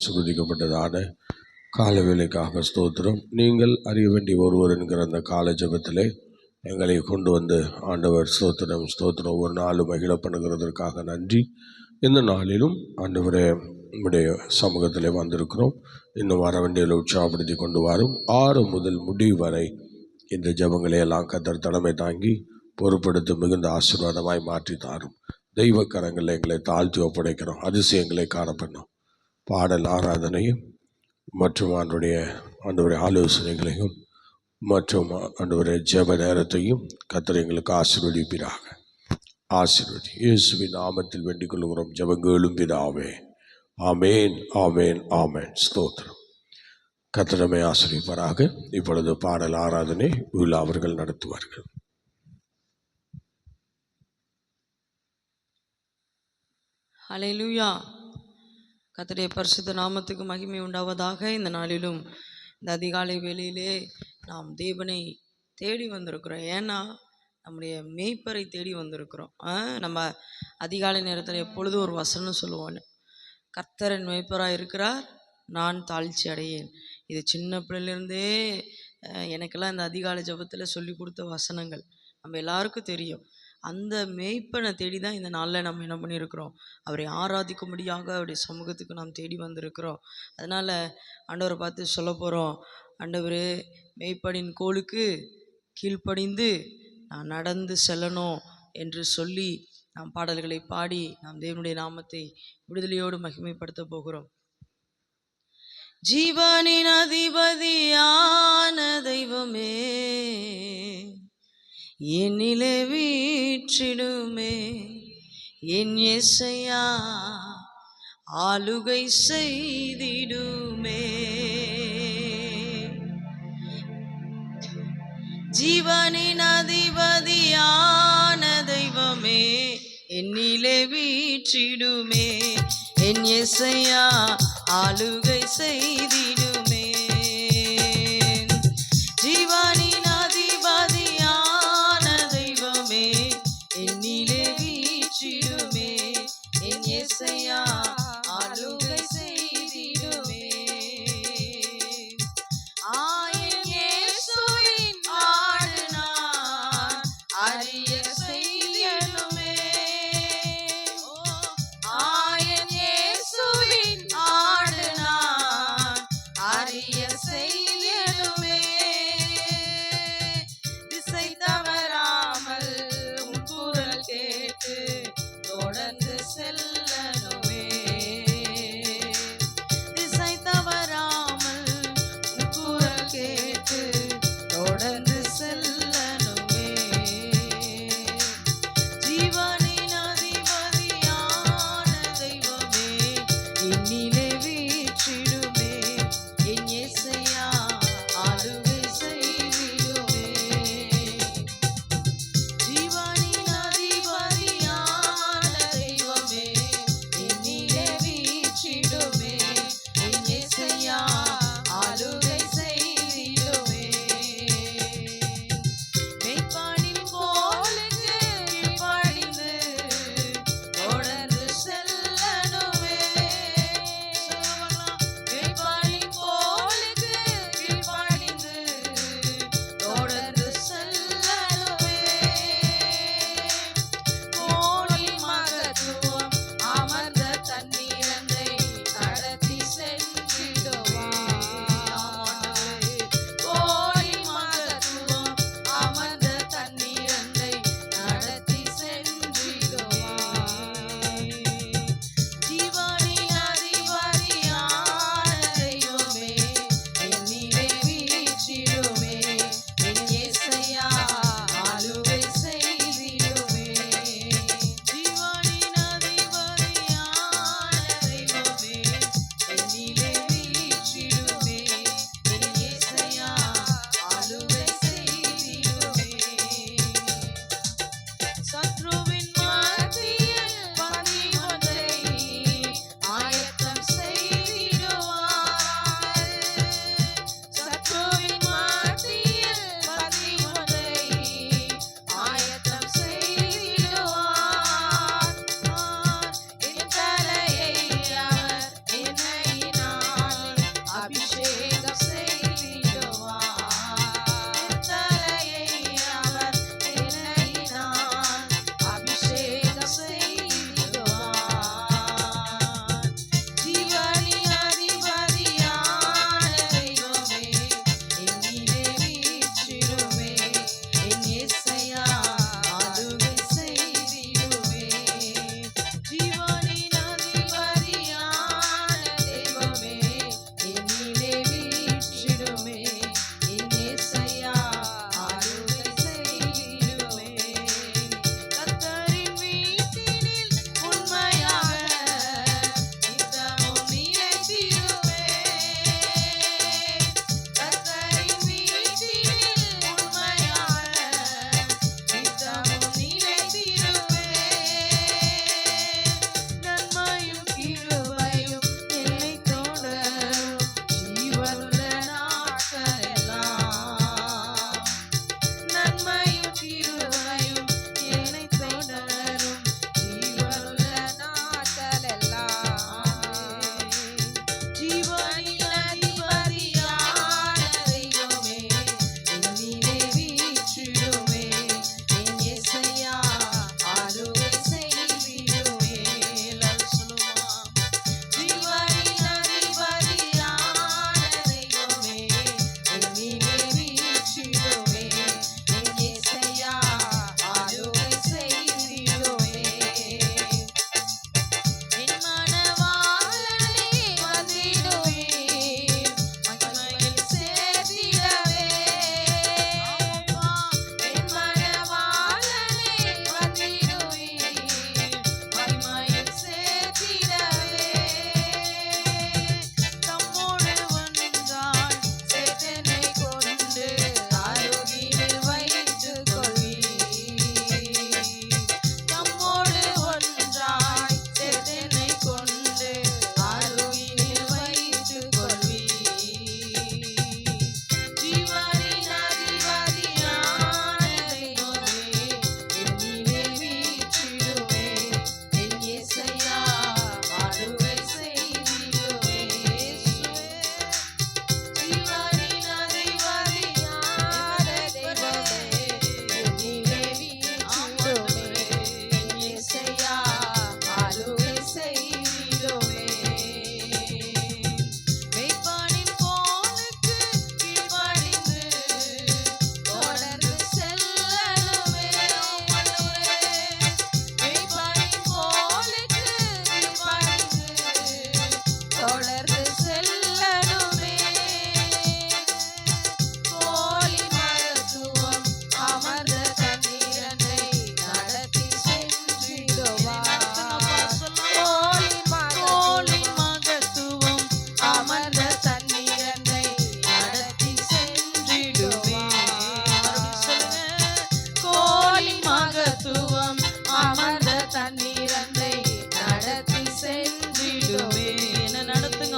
ஆசீர்வதிக்கப்பட்டதான கால வேலைக்காக ஸ்தோத்திரம். நீங்கள் அறிய வேண்டிய ஒருவர் என்கிற அந்த கால ஜபத்திலே எங்களை கொண்டு வந்து ஆண்டவர் ஸ்தோத்திரம் ஸ்தோத்திரம் ஒவ்வொரு நாளும் மகிழ பண்ணுகிறதற்காக நன்றி. இந்த நாளிலும் ஆண்டவரே உம்முடைய சமூகத்திலே வந்திருக்கிறோம். இன்னும் வர வேண்டிய உற்சாகப்படுத்தி கொண்டு வரும் 6 முதல் முடிவு வரை இந்த ஜபங்களை எல்லாம் கர்த்தர் தலைமை தாங்கி பொறுப்படுத்தி மிகுந்த ஆசீர்வாதமாய் மாற்றி தாரும். தெய்வ கரங்களில் எங்களை தாழ்த்தி ஒப்படைக்கிறோம். அதிசயங்களை காணப்படணும். பாடல் ஆராதனையும் மற்றும் ஆண்டவருடைய ஆலோசனைகளையும் மற்றும் ஆண்டவருடைய ஜெப நேரத்தையும் கர்த்தர் எங்களுக்கு ஆசீர்வதிப்பீராக. ஆசீர்வதி இயேசுவின் நாமத்தில் வேண்டிக் கொள்கிறோம் ஜெபங்களும் பிதாவே. ஆமேன் ஆமேன் ஆமேன். ஸ்தோத்திரம். கர்த்தரமே ஆசீர்வதிப்பாராக. இப்பொழுது பாடல் ஆராதனை விழா அவர்கள் நடத்துவார்கள். ஹல்லேலூயா. கர்த்தருடைய பரிசுத்த நாமத்துக்கு மகிமை உண்டாவதாக. இந்த நாளிலும் இந்த அதிகாலை வேளையிலே நாம் தேவனை தேடி வந்திருக்கிறோம். ஏன்னா நம்முடைய மேய்ப்பரை தேடி வந்திருக்கிறோம். நம்ம அதிகாலை நேரத்தில் எப்பொழுதும் ஒரு வசனம் சொல்லுவோம், கர்த்தரின் மேய்ப்பராக இருக்கிறார், நான் தாழ்ச்சி அடையேன். இது சின்ன பிள்ளையிலேருந்தே எனக்கெல்லாம் இந்த அதிகாலை ஜபத்தில் சொல்லி கொடுத்த வசனங்கள் நம்ம எல்லாருக்கும் தெரியும். அந்த மேய்ப்பனை தேடி தான் இந்த நாளில் நம்ம என்ன பண்ணியிருக்கிறோம், அவரை ஆராதிக்கும்படியாக அவருடைய சமூகத்துக்கு நாம் தேடி வந்திருக்கிறோம். அதனால் ஆண்டவரை பார்த்து சொல்ல போகிறோம், ஆண்டவரே மேய்ப்பனின் கோலுக்கு கீழ்ப்படிந்து நான் நடந்து செல்லணும் என்று சொல்லி நாம் பாடல்களை பாடி நாம் தேவனுடைய நாமத்தை விடுதலையோடு மகிமைப்படுத்த போகிறோம். ஜீவனின் அதிபதியான தெய்வமே என்னிலே வீற்றிடுமே, என் இயேசையா ஆளுகை செய்திடுமே. ஜீவனின் அதிபதியான தெய்வமே என்னிலே வீற்றிடுமே, என் இயேசையா ஆளுகை செய்திடுமே. ஜீவனின் அதிபதியான தெய்வமே என்னிலே வீற்றிடுமே, என் இயேசையா ஆளுகை செய்திடுமே. ஆயன் இயேசுவின் ஆடு நான் அறிய செய்யணுமே. ஆயன் இயேசுவின் ஆடு நான்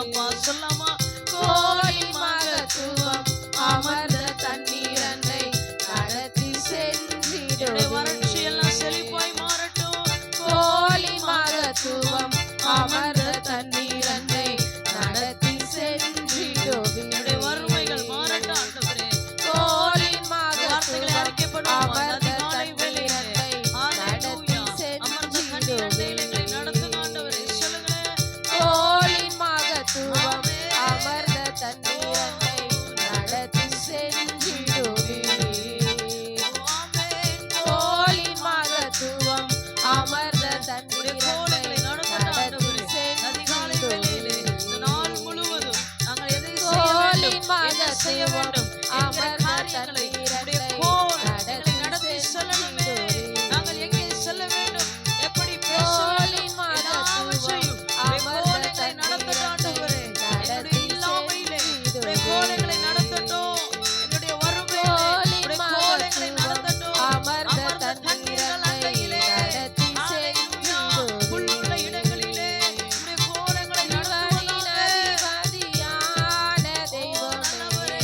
அப்பா சொல்லாமா கோலி மகத்துவம் அமர்ந்த தண்ணீர் அன்னை நடத்தி என்னுடைய வறட்சி எல்லாம் செழிப்பாய் மாறட்டும். கோலி மகத்துவம் அமர்ந்த தண்ணீர் அன்னை நடத்தி சென்றிடுவே. என்னுடைய வறுமைகள் மாறட்டும் ஆண்டவரே. கோலி வார்த்தைகளை மகத்துவம் அறிக்கைப்படுவோம். அமர்ந்த அதிகாலை தண்ணீர் வேளையிலே. அன்னை நடத்தி ஹalleluya. அமர்ந்த தண்ணீர் அண்டையிலே எங்களை நடத்துங்க ஆண்டவரே. சொல்லுங்களேன். கோலி மகத்துவம் அமர்ந்த தண்ணீர் அன்னை நடத்தி சென்றிடுவே. கோலி மகத்துவம் அமர்ந்த தண்ணீர் கோலைகளை நடத்தட்டும் ஆண்டவரே. அதிகாலை வேளையிலே இந்த நாள் முழுவதும் நாங்கள் எதை செய்ய வேண்டும், என்கிற காரியங்களை உம்முடைய கோல் எங்களை நடத்தி செல்லணுமே. நாங்கள் எங்கே செல்ல வேண்டும், எப்படி பேச வேண்டும், எல்லாவற்றையும் உம்முடைய கோல் எங்களை நடத்தட்டும் ஆண்டவரே. என்னுடைய இல்லாமையிலே உம்முடைய கோல் எங்களை நடத்தட்டும். என்னுடைய வறுமையிலே உம்முடைய கோல் எங்களை நடத்தட்டும். அமர்ந்த தண்ணீர்கள் அண்டையிலே, ஹalleluya, புல்லுள்ள இடங்களிலே உம்முடைய கோல் எங்களை நடத்துவதாக. அதிபதியான தெய்வமே,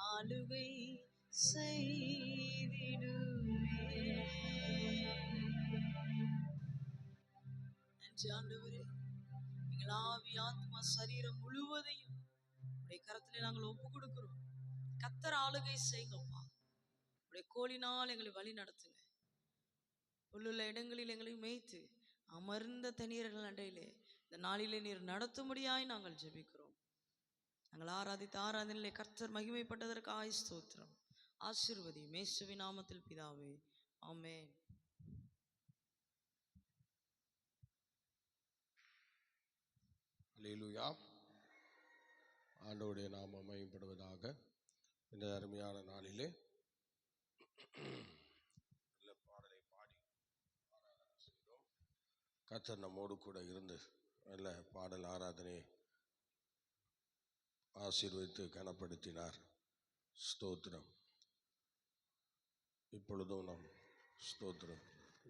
ஆளுகை செய்திடுமே. நன்றி ஆண்டவரே, எங்கள் ஆவி ஆத்மா சரீரம் முழுவதையும் உடைய கரத்திலே நாங்கள் ஒப்பு கொடுக்கிறோம். கர்த்தர் ஆளுகை செய்யுங்கப்பா. உடைய கோலினால் எங்களை வழி நடத்துங்க. புல்லுள்ள இடங்களில் எங்களை மேய்த்து அமர்ந்த தண்ணீர்கள் அண்டையிலே இந்த நாளிலே நீர் நடத்தும்படியாய் நாங்கள் ஜெபிக்கிறோம். நாங்கள் ஆராதித்த ஆராதனையிலே கர்த்தர் மகிமைப்பட்டதற்காக ஸ்தோத்திரம். ஆசீர்வதியும் இயேசுவின் நாமத்தில் பிதாவே, ஆமென். அல்லேலூயா. ஆண்டவருடைய நாமம் மகிமைப்படுவதாக. இந்த அருமையான நாளிலே நல்ல பாடலை பாடி ஆராதனை செய்தோம். கர்த்தர் நம்மோடு கூட இருந்து நல்ல பாடல் ஆராதனை ஆசீர்வதித்து கனப்படுத்தினார். ஸ்தோத்திரம். இப்பொழுதும் நாம் ஸ்தோத்திரம்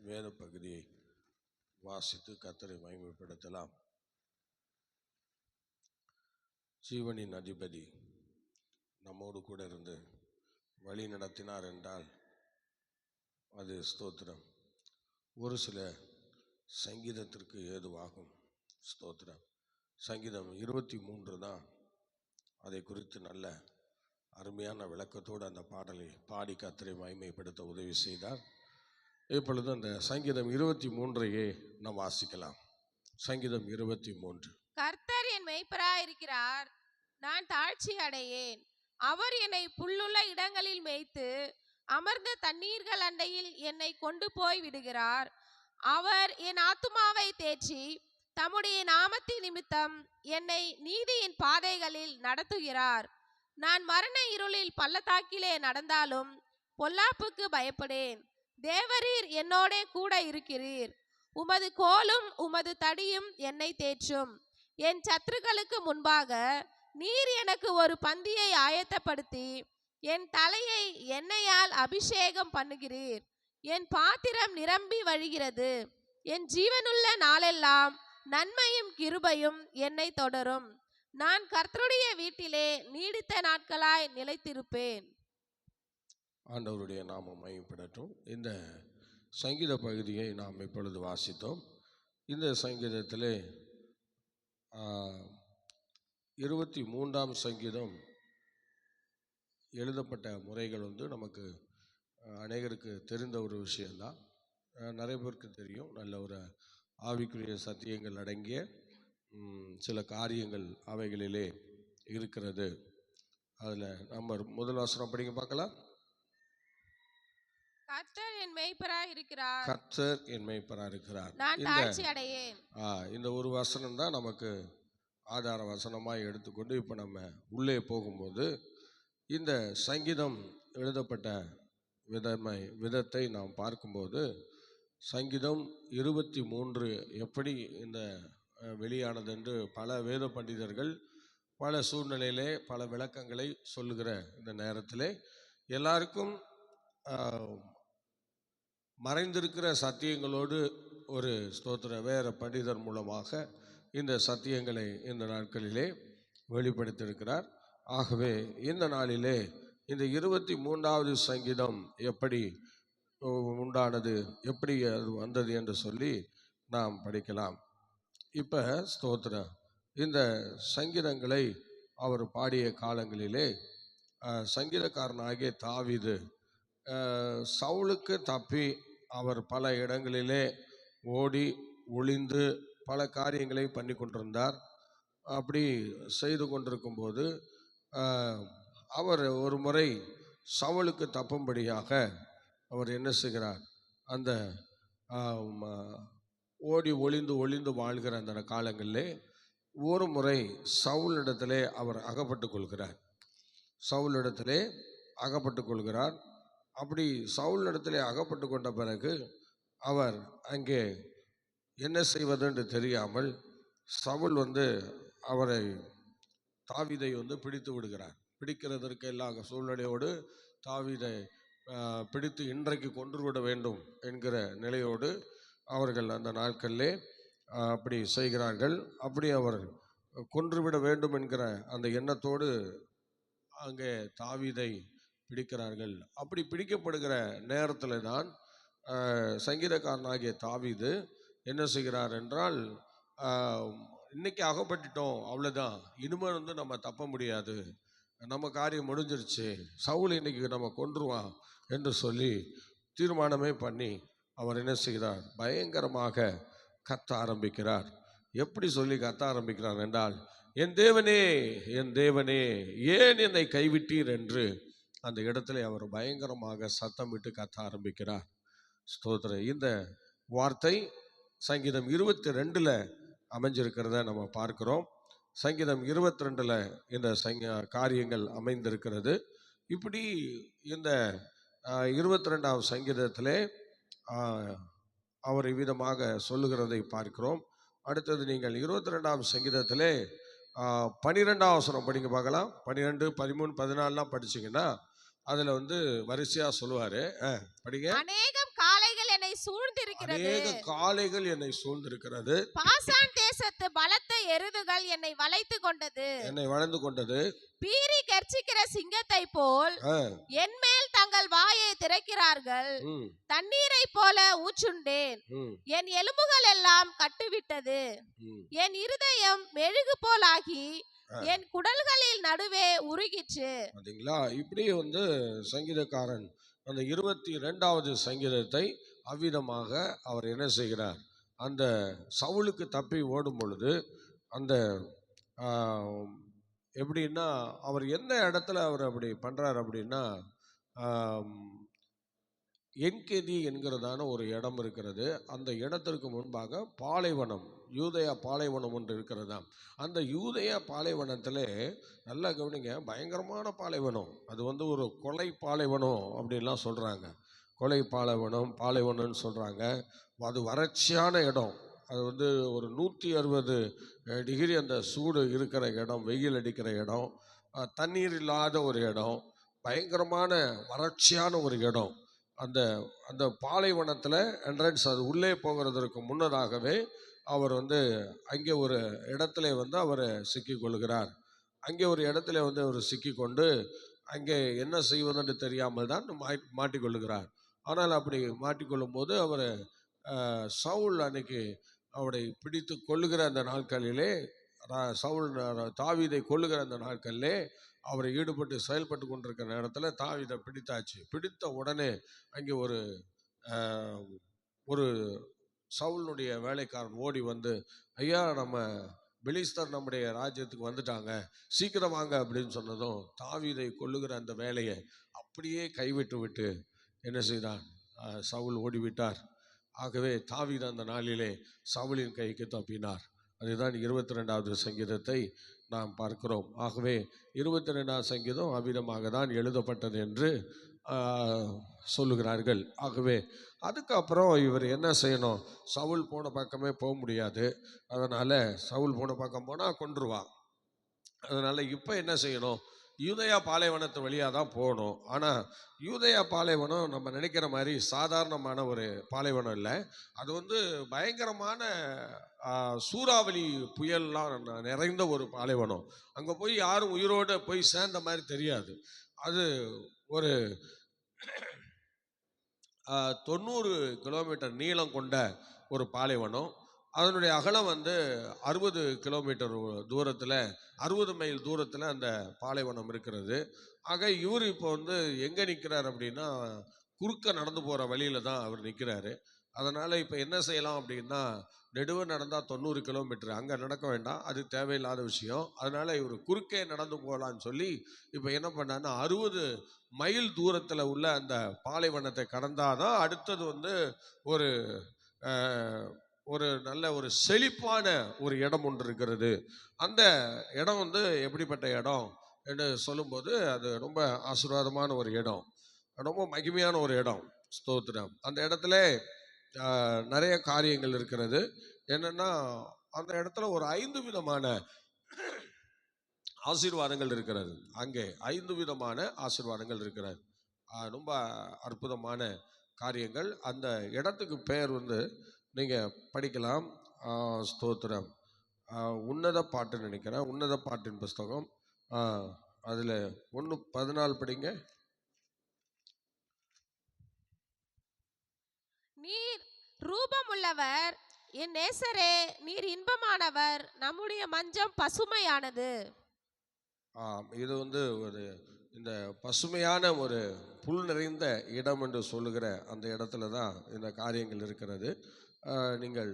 வேத பகுதியை வாசித்து கர்த்தரை மகிமைப்படுத்தலாம். ஜீவனின் அதிபதி நம்மோடு கூட இருந்து வழி நடத்தினார் என்றால் அது ஸ்தோத்திரம். ஒரு சில சங்கீதத்திற்கு ஏதுவாகும். ஸ்தோத்திரம். சங்கீதம் 23 தான் அதை குறித்து நல்ல அருமையான விளக்கத்தோடு அந்த பாடலை பாடி கர்த்தரை மகிமைப்படுத்த உதவி செய்தார். இப்பொழுது அந்த சங்கீதம் 23ஐயே நாம் வாசிக்கலாம். சங்கீதம் 23. கர்த்தர் என் மேய்ப்பராயிருக்கிறார், நான் தாழ்ச்சி அடையேன். அவர் என்னை புல்லுள்ள இடங்களில் மேய்த்து அமர்ந்த தண்ணீர்கள் அண்டையில் என்னை கொண்டு போய் விடுகிறார். அவர் என் ஆத்துமாவை தேற்றி தம்முடைய நாமத்தின் நிமித்தம் என்னை நீதியின் பாதைகளில் நடத்துகிறார். நான் மரண இருளில் பள்ளத்தாக்கிலே நடந்தாலும் பொல்லாப்புக்கு பயப்படேன். தேவரீர் என்னோட கூட இருக்கிறீர். உமது கோலும் உமது தடியும் என்னை தேற்றும். என் சத்துருக்களுக்கு முன்பாக நீர் எனக்கு ஒரு பந்தியை ஆயத்தப்படுத்தி என் தலையை எண்ணெயால் அபிஷேகம் பண்ணுகிறீர். என் பாத்திரம் நிரம்பி வழிகிறது. என் ஜீவனுள்ள நாளெல்லாம் நன்மையும் கிருபையும் என்னை தொடரும். நான் கர்த்தருடைய வீட்டிலே நீடித்த நாட்களாய் நிலைத்திருப்பேன். ஆண்டவருடைய நாமம் மகிமைப்படட்டும். இந்த சங்கீத பகுதியை நாம் இப்பொழுது வாசித்தோம். இந்த சங்கீதத்திலே 23ஆம் சங்கீதம் எழுதப்பட்ட முறைகள் நமக்கு அநேகருக்கு தெரிந்த ஒரு விஷயந்தான். நிறைய பேருக்கு தெரியும். நல்ல ஒரு ஆவிக்குரிய சத்தியங்கள் அடங்கிய சில காரியங்கள் அவைகளிலே இருக்கிறது. அதில் நம்ம முதல் வசனம் படிங்க பார்க்கலாம். கர்த்தர் என் மேய்ப்பராய் இருக்கிறார், கர்த்தர் என் மேய்ப்பராய் இருக்கிறார், நான் தாழ்ச்சி அடையேன். இந்த ஒரு வசனம் தான் நமக்கு ஆதார வசனமாக எடுத்துக்கொண்டு இப்போ நம்ம உள்ளே போகும்போது இந்த சங்கீதம் எழுதப்பட்ட விதத்தை நாம் பார்க்கும்போது சங்கீதம் 23 எப்படி இந்த வெளியானது என்று பல வேத பண்டிதர்கள் பல சூழ்நிலையிலே பல விளக்கங்களை சொல்லுகிற இந்த நேரத்திலே எல்லாருக்கும் மறைந்திருக்கிற சத்தியங்களோடு ஒரு ஸ்தோத்திர வேற பண்டிதர் மூலமாக இந்த சத்தியங்களை இந்த நாட்களிலே வெளிப்படுத்தியிருக்கிறார். ஆகவே இந்த நாளிலே இந்த 23வது சங்கீதம் எப்படி உண்டானது, எப்படி அது வந்தது என்று சொல்லி நாம் படிக்கலாம். இப்போ ஸ்தோத்திரம் இந்த சங்கீதங்களை அவர் பாடிய காலங்களிலே சங்கீதக்காரனாகிய தாவீது சவுலுக்கு தப்பி அவர் பல இடங்களிலே ஓடி ஒளிந்து பல காரியங்களை பண்ணி கொண்டிருந்தார். அப்படி செய்து கொண்டிருக்கும்போது அவர் ஒரு முறை சவுலுக்கு தப்பும்படியாக அவர் என்ன செய்கிறார், அந்த ஓடி ஒளிந்து வாழ்கிற அந்த காலங்களிலே ஒரு முறை சவுலிடத்திலே அவர் அகப்பட்டு கொள்கிறார். சவுலிடத்திலே அகப்பட்டு கொள்கிறார். அப்படி சவுலிடத்திலே அகப்பட்டு கொண்ட பிறகு அவர் அங்கே என்ன செய்வதென்று தெரியாமல் சவுல் அவரை தாவீதை பிடித்து விடுகிறார். பிடிக்கிறதற்கு எல்லா சூழ்நிலையோடு தாவீதை பிடித்து இன்றைக்கு கொன்றுவிட வேண்டும் என்கிற நிலையோடு அவர்கள் அந்த நாட்களிலே அப்படி செய்கிறார்கள். அப்படி அவர் கொன்றுவிட வேண்டும் என்கிற அந்த எண்ணத்தோடு அங்கே தாவீதை பிடிக்கிறார்கள். அப்படி பிடிக்கப்படுகிற நேரத்தில் தான் சங்கீதக்காரனாகிய தாவீது என்ன செய்கிறார் என்றால், இன்னைக்கு அகப்பட்டுட்டோம், அவ்வளோதான், இனிமேல் நம்ம தப்ப முடியாது, நம்ம காரியம் முடிஞ்சிருச்சு, சவுல் இன்னைக்கு நம்ம கொன்றுவான் என்று சொல்லி தீர்மானமே பண்ணி அவர் என்ன செய்கிறார், பயங்கரமாக கத்த ஆரம்பிக்கிறார். எப்படி சொல்லி கத்த ஆரம்பிக்கிறார் என்றால், என் தேவனே, என் தேவனே, ஏன் என்னை கைவிட்டீர் என்று அந்த இடத்துல அவர் பயங்கரமாக சத்தமிட்டு கத்த ஆரம்பிக்கிறார். ஸ்தோத்திரம். இந்த வார்த்தை சங்கீதம் 22 அமைஞ்சிருக்கிறத நம்ம பார்க்கிறோம். சங்கீதம் 22 இந்த காரியங்கள் அமைந்திருக்கிறது. இப்படி இந்த 22ஆம் சங்கீதத்திலே அவர் இவ்விதமாக சொல்லுகிறதை பார்க்கிறோம். அடுத்தது நீங்கள் 22ஆம் சங்கீதத்திலே 12ஆம் வசனம் படிங்க பார்க்கலாம். 12, 13, 14 படிச்சீங்கன்னா அதுல வரிசையா சொல்லுவாரு. படிங்க. அநேகம் காளைகள் என்னை சூழ்ந்திருக்கிறது, அநேக காளைகள் என்னை சூழ்ந்திருக்கிறது, பாசான் தேசத்து பலத்த எருதுகள் என்னை வளைத்து கொண்டது, என்னை வளைந்து கொண்டது, பீறி கர்ச்சிக்கிற சிங்கத்தை போல் என் மேல் தங்கள் வாயை திறக்கிறார்கள், தண்ணீரை போல ஊற்றுண்டேன், என் எலும்புகள் எல்லாம் கட்டுவிட்டது, என் இருதயம் மெழுகு போலாகி என் குடல்களில் நடுவே உருகிற்று. பாத்தீங்களா? இப்படி சங்கீதக்காரன் அந்த 22வது சங்கீதத்தை அவ்விதமாக அவர் என்ன செய்கிறார், அந்த சவுலுக்கு தப்பி ஓடும் பொழுது அந்த எப்படின்னா அவர் எந்த இடத்துல அவர் அப்படி பண்றார் அப்படின்னா, என்கேதி என்கிறதான ஒரு இடம் இருக்கிறது. அந்த இடத்திற்கு முன்பாக பாலைவனம், யூதேயா பாலைவனம் ஒன்று இருக்கிறதாம். அந்த யூதேயா பாலைவனத்தில் நல்லா கவனிங்க, பயங்கரமான பாலைவனம். அது ஒரு கொலை பாலைவனம் அப்படின்லாம் சொல்கிறாங்க. கொலை பாலைவனம்னு சொல்கிறாங்க. அது வறட்சியான இடம். அது ஒரு 160 டிகிரி அந்த சூடு இருக்கிற இடம், வெயில் அடிக்கிற இடம், தண்ணீர் இல்லாத ஒரு இடம், பயங்கரமான வறட்சியான ஒரு இடம். அந்த அந்த பாலைவனத்தில் என்ட்ரன்ஸ், அது உள்ளே போகிறதற்கு முன்னதாகவே அவர் அங்கே ஒரு இடத்துல அவர் சிக்கி கொள்கிறார். அங்கே ஒரு இடத்துல அவர் சிக்கி கொண்டு அங்கே என்ன செய்வதென்று தெரியாமல் தான் மாட்டிக்கொள்ளுகிறார். ஆனால் அப்படி மாட்டிக்கொள்ளும் போது அவர் சவுல் அன்னைக்கு அவரை பிடித்து கொள்ளுகிற அந்த நாட்களிலே, சவுல் தாவீதை கொள்ளுகிற அந்த நாட்களிலே அவரை ஈடுபட்டு செயல்பட்டு கொண்டிருக்கிற நேரத்தில் தாவீதை பிடித்தாச்சு. பிடித்த உடனே அங்கே ஒரு சவுலுடைய வேலைக்காரன் ஓடி ஐயா, நம்ம பெலிஸ்தர் நம்முடைய ராஜ்யத்துக்கு வந்துட்டாங்க, சீக்கிரம் வாங்க அப்படின்னு சொன்னதும் தாவீதை கொள்ளுகிற அந்த வேலையை அப்படியே கைவிட்டு விட்டு என்ன செய்தான், சவுல் ஓடிவிட்டார். ஆகவே தாவீது அந்த நாளிலே சவுலின் கைக்கு தப்பினார். அதுதான் 22வது சங்கீதத்தை நாம் பார்க்கிறோம். ஆகவே 22ஆம் சங்கீதம் அவ்விதமாக தான் எழுதப்பட்டது என்று சொல்லுகிறார்கள். ஆகவே அதுக்கப்புறம் இவர் என்ன செய்யணும், சவுல் போன பக்கமே போக முடியாது. அதனால் சவுல் போன பக்கம் போனால் கொன்றுவான். அதனால் இப்போ என்ன செய்யணும், யூதேயா பாலைவனத்து வழியாக தான் போகணும். ஆனால் யூதேயா பாலைவனம் நம்ம நினைக்கிற மாதிரி சாதாரணமான ஒரு பாலைவனம் இல்லை. அது பயங்கரமான சூறாவளி புயல்லாம் நிறைந்த ஒரு பாலைவனம். அங்கே போய் யாரும் உயிரோடு போய் சேர்ந்த மாதிரி தெரியாது. அது ஒரு 90 கிலோமீட்டர் நீளம் கொண்ட ஒரு பாலைவனம். அதனுடைய அகலம் 60 கிலோமீட்டர் தூரத்தில், 60 மைல் தூரத்தில் அந்த பாலைவனம் இருக்கிறது. ஆக இவர் இப்போ எங்கே நிற்கிறார் அப்படின்னா, குறுக்க நடந்து போகிற வழியில் தான் அவர் நிற்கிறாரு. அதனால் இப்போ என்ன செய்யலாம் அப்படின்னா, நெடுவே நடந்தால் 90 கிலோமீட்டர், அங்கே நடக்க வேண்டாம், அது தேவையில்லாத விஷயம். அதனால் இவர் குறுக்கே நடந்து போகலான்னு சொல்லி இப்போ என்ன பண்ணாருன்னா, 60 மைல் தூரத்தில் உள்ள அந்த பாலைவனத்தை கடந்தாதான் அடுத்தது ஒரு ஒரு நல்ல ஒரு செழிப்பான ஒரு இடம் ஒன்று இருக்கிறது. அந்த இடம் எப்படிப்பட்ட இடம் என்று சொல்லும்போது, அது ரொம்ப ஆசீர்வாதமான ஒரு இடம், ரொம்ப மகிமையான ஒரு இடம். ஸ்தோத்திரம். அந்த இடத்துல நிறைய காரியங்கள் இருக்கிறது. என்னன்னா, அந்த இடத்துல ஒரு 5 விதமான ஆசீர்வாதங்கள் இருக்கிறது. அங்கே 5 விதமான ஆசீர்வாதங்கள் இருக்கிறது. ரொம்ப அற்புதமான காரியங்கள். அந்த இடத்துக்கு பெயர் நீங்கள் படிக்கலாம். ஸ்தோத்திரம். உன்னத பாட்டுன்னு நினைக்கிறேன். உன்னத பாட்டின் புஸ்தகம் அதில் 1:14 படிங்க. நீர் ரூபமுள்ளவர், என் நேசரே, நீர் இன்பமானவர், நம்முடைய மஞ்சம் பசுமையானது. இது ஒரு இந்த பசுமையான ஒரு புல் நிறைந்த இடம் என்று சொல்லுகிற அந்த இடத்துல தான் இந்த காரியங்கள் இருக்கிறது. நீங்கள்